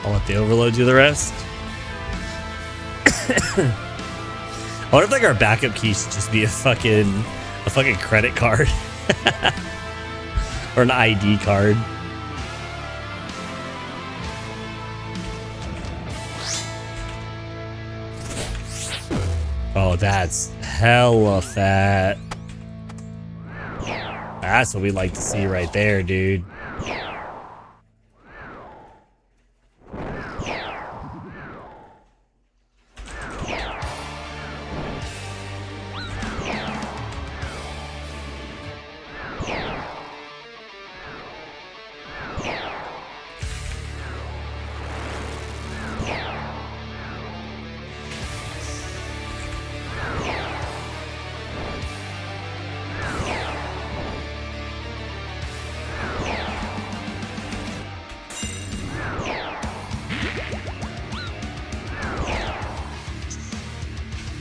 I'll let the overload do the rest. I wonder if like our backup key should just be a fucking credit card or an ID card. Oh, that's hella fat. That's what we like to see right there, dude.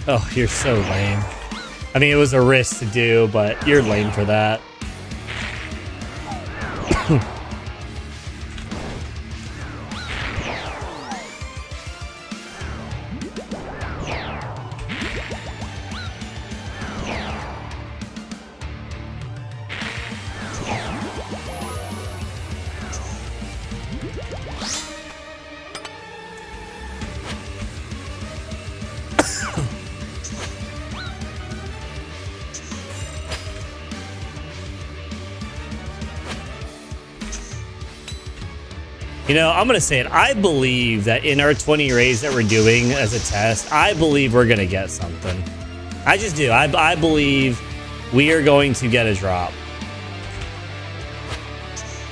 Oh, you're so lame. I mean, it was a risk to do, but you're lame for that. You know, I'm going to say it. I believe that in our 20 raids that we're doing as a test, I believe we're going to get something. I just do. I believe we are going to get a drop.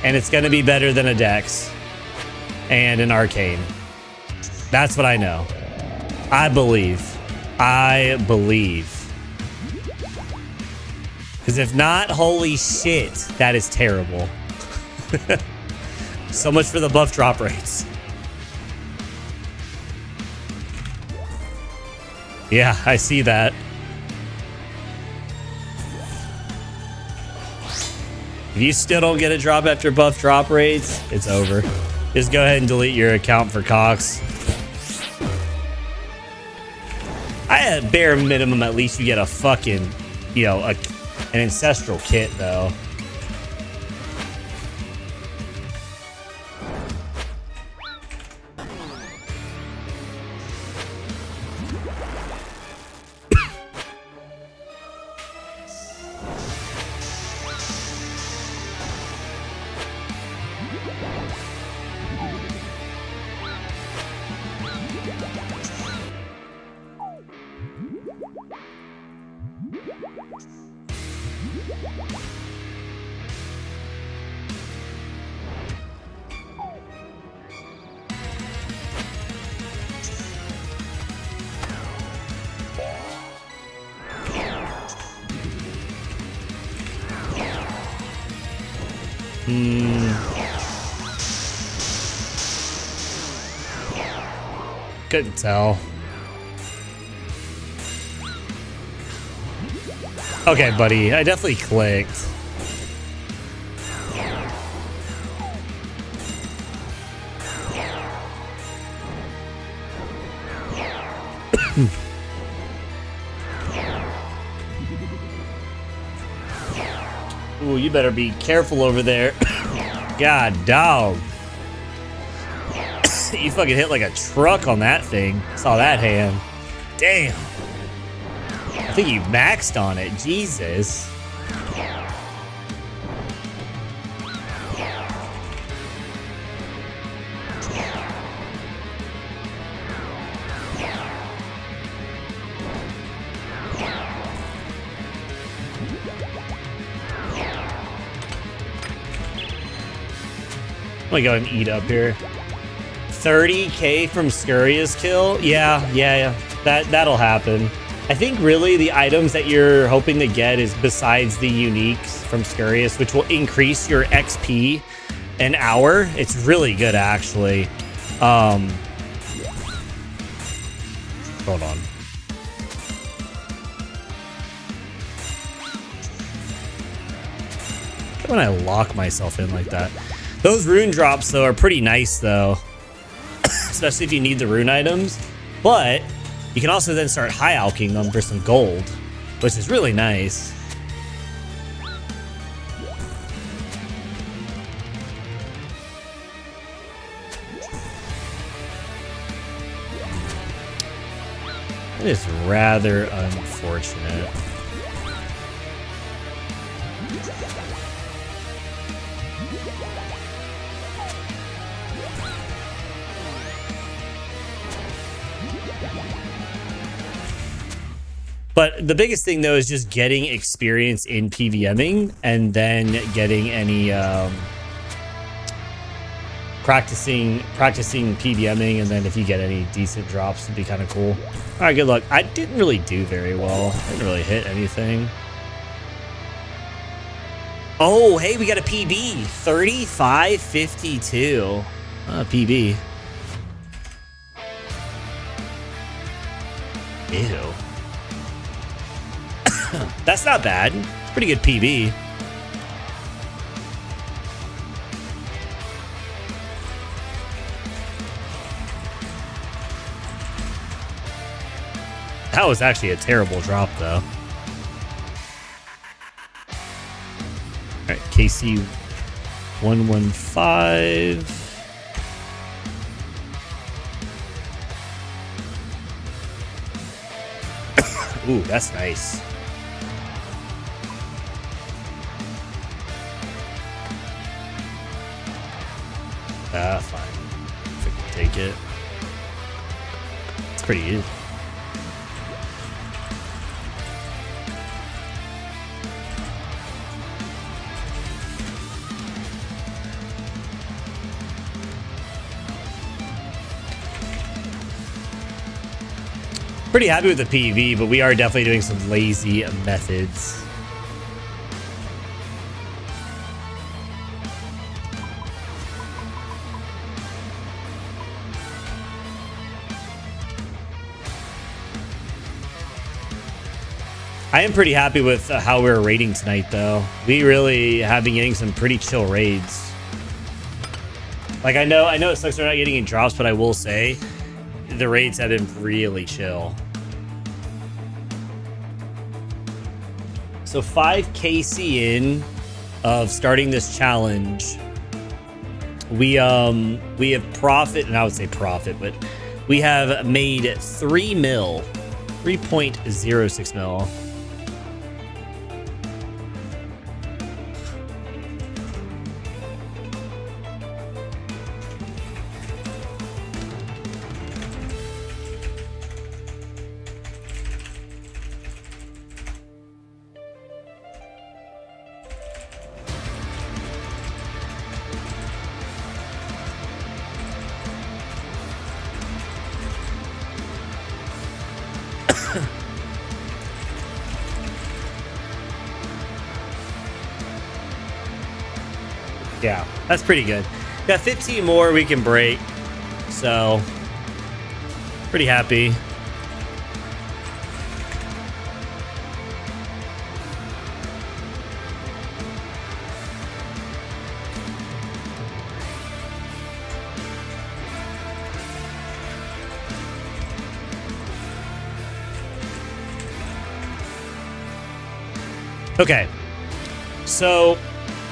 And it's going to be better than a Dex and an Arcane. That's what I know. I believe. I believe. Because if not, holy shit, that is terrible. So much for the buff drop rates. Yeah, I see that. If you still don't get a drop after buff drop rates, it's over. Just go ahead and delete your account for COX. At bare minimum, at least you get a fucking, you know, an ancestral kit, though. Couldn't tell. Okay, buddy. I definitely clicked. Ooh, you better be careful over there. God, dog. You fucking hit like a truck on that thing. Saw that hand. Damn. I think you maxed on it. Jesus. I'm gonna go and eat up here. 30k from Scurrious kill? Yeah. That'll happen. I think really the items that you're hoping to get is besides the uniques from Scurrious, which will increase your XP an hour. It's really good actually. Hold on. When I lock myself in like that. Those rune drops though are pretty nice though. Especially if you need the rune items. But you can also then start high alching them for some gold, which is really nice. It is rather unfortunate. But the biggest thing though is just getting experience in PVMing and then getting any practicing PVMing, and then if you get any decent drops it'd be kind of cool. All right, good luck. I didn't really do very well. I didn't really hit anything. Oh, hey, we got a PB. 35.52. PB. Ew. That's not bad. It's pretty good PB. That was actually a terrible drop, though. All right, KC 115. Ooh, that's nice. Fine. If I can take it. It's pretty easy. Pretty happy with the PV, but we are definitely doing some lazy methods. I am pretty happy with how we're raiding tonight, though. We really have been getting some pretty chill raids. Like, I know it sucks we're not getting any drops, but I will say the raids have been really chill. So 5 KC in of starting this challenge. We have profit, and I would say profit, but we have made 3 mil, 3.06 mil. Yeah, that's pretty good. Got 15 more we can break, so pretty happy. Okay, So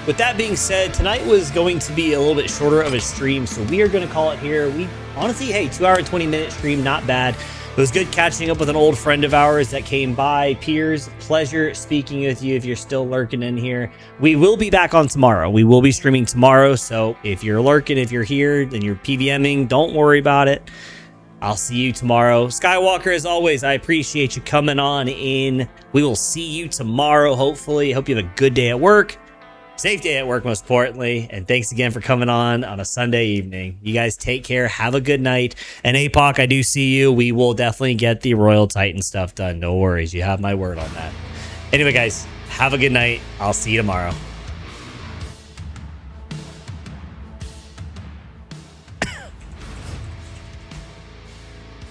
with that being said, tonight was going to be a little bit shorter of a stream, so we are going to call it here. We honestly, hey, 2 hour and 20-minute stream, not bad. It was good catching up with an old friend of ours that came by. Piers, pleasure speaking with you if you're still lurking in here. We will be back on tomorrow. We will be streaming tomorrow, so if you're lurking, if you're here, and you're PVMing, don't worry about it. I'll see you tomorrow. Skywalker, as always, I appreciate you coming on in. We will see you tomorrow, hopefully. Hope you have a good day at work. Safe day at work, most importantly. And thanks again for coming on a Sunday evening. You guys take care. Have a good night. And APOC, I do see you. We will definitely get the Royal Titan stuff done. No worries. You have my word on that. Anyway, guys, have a good night. I'll see you tomorrow.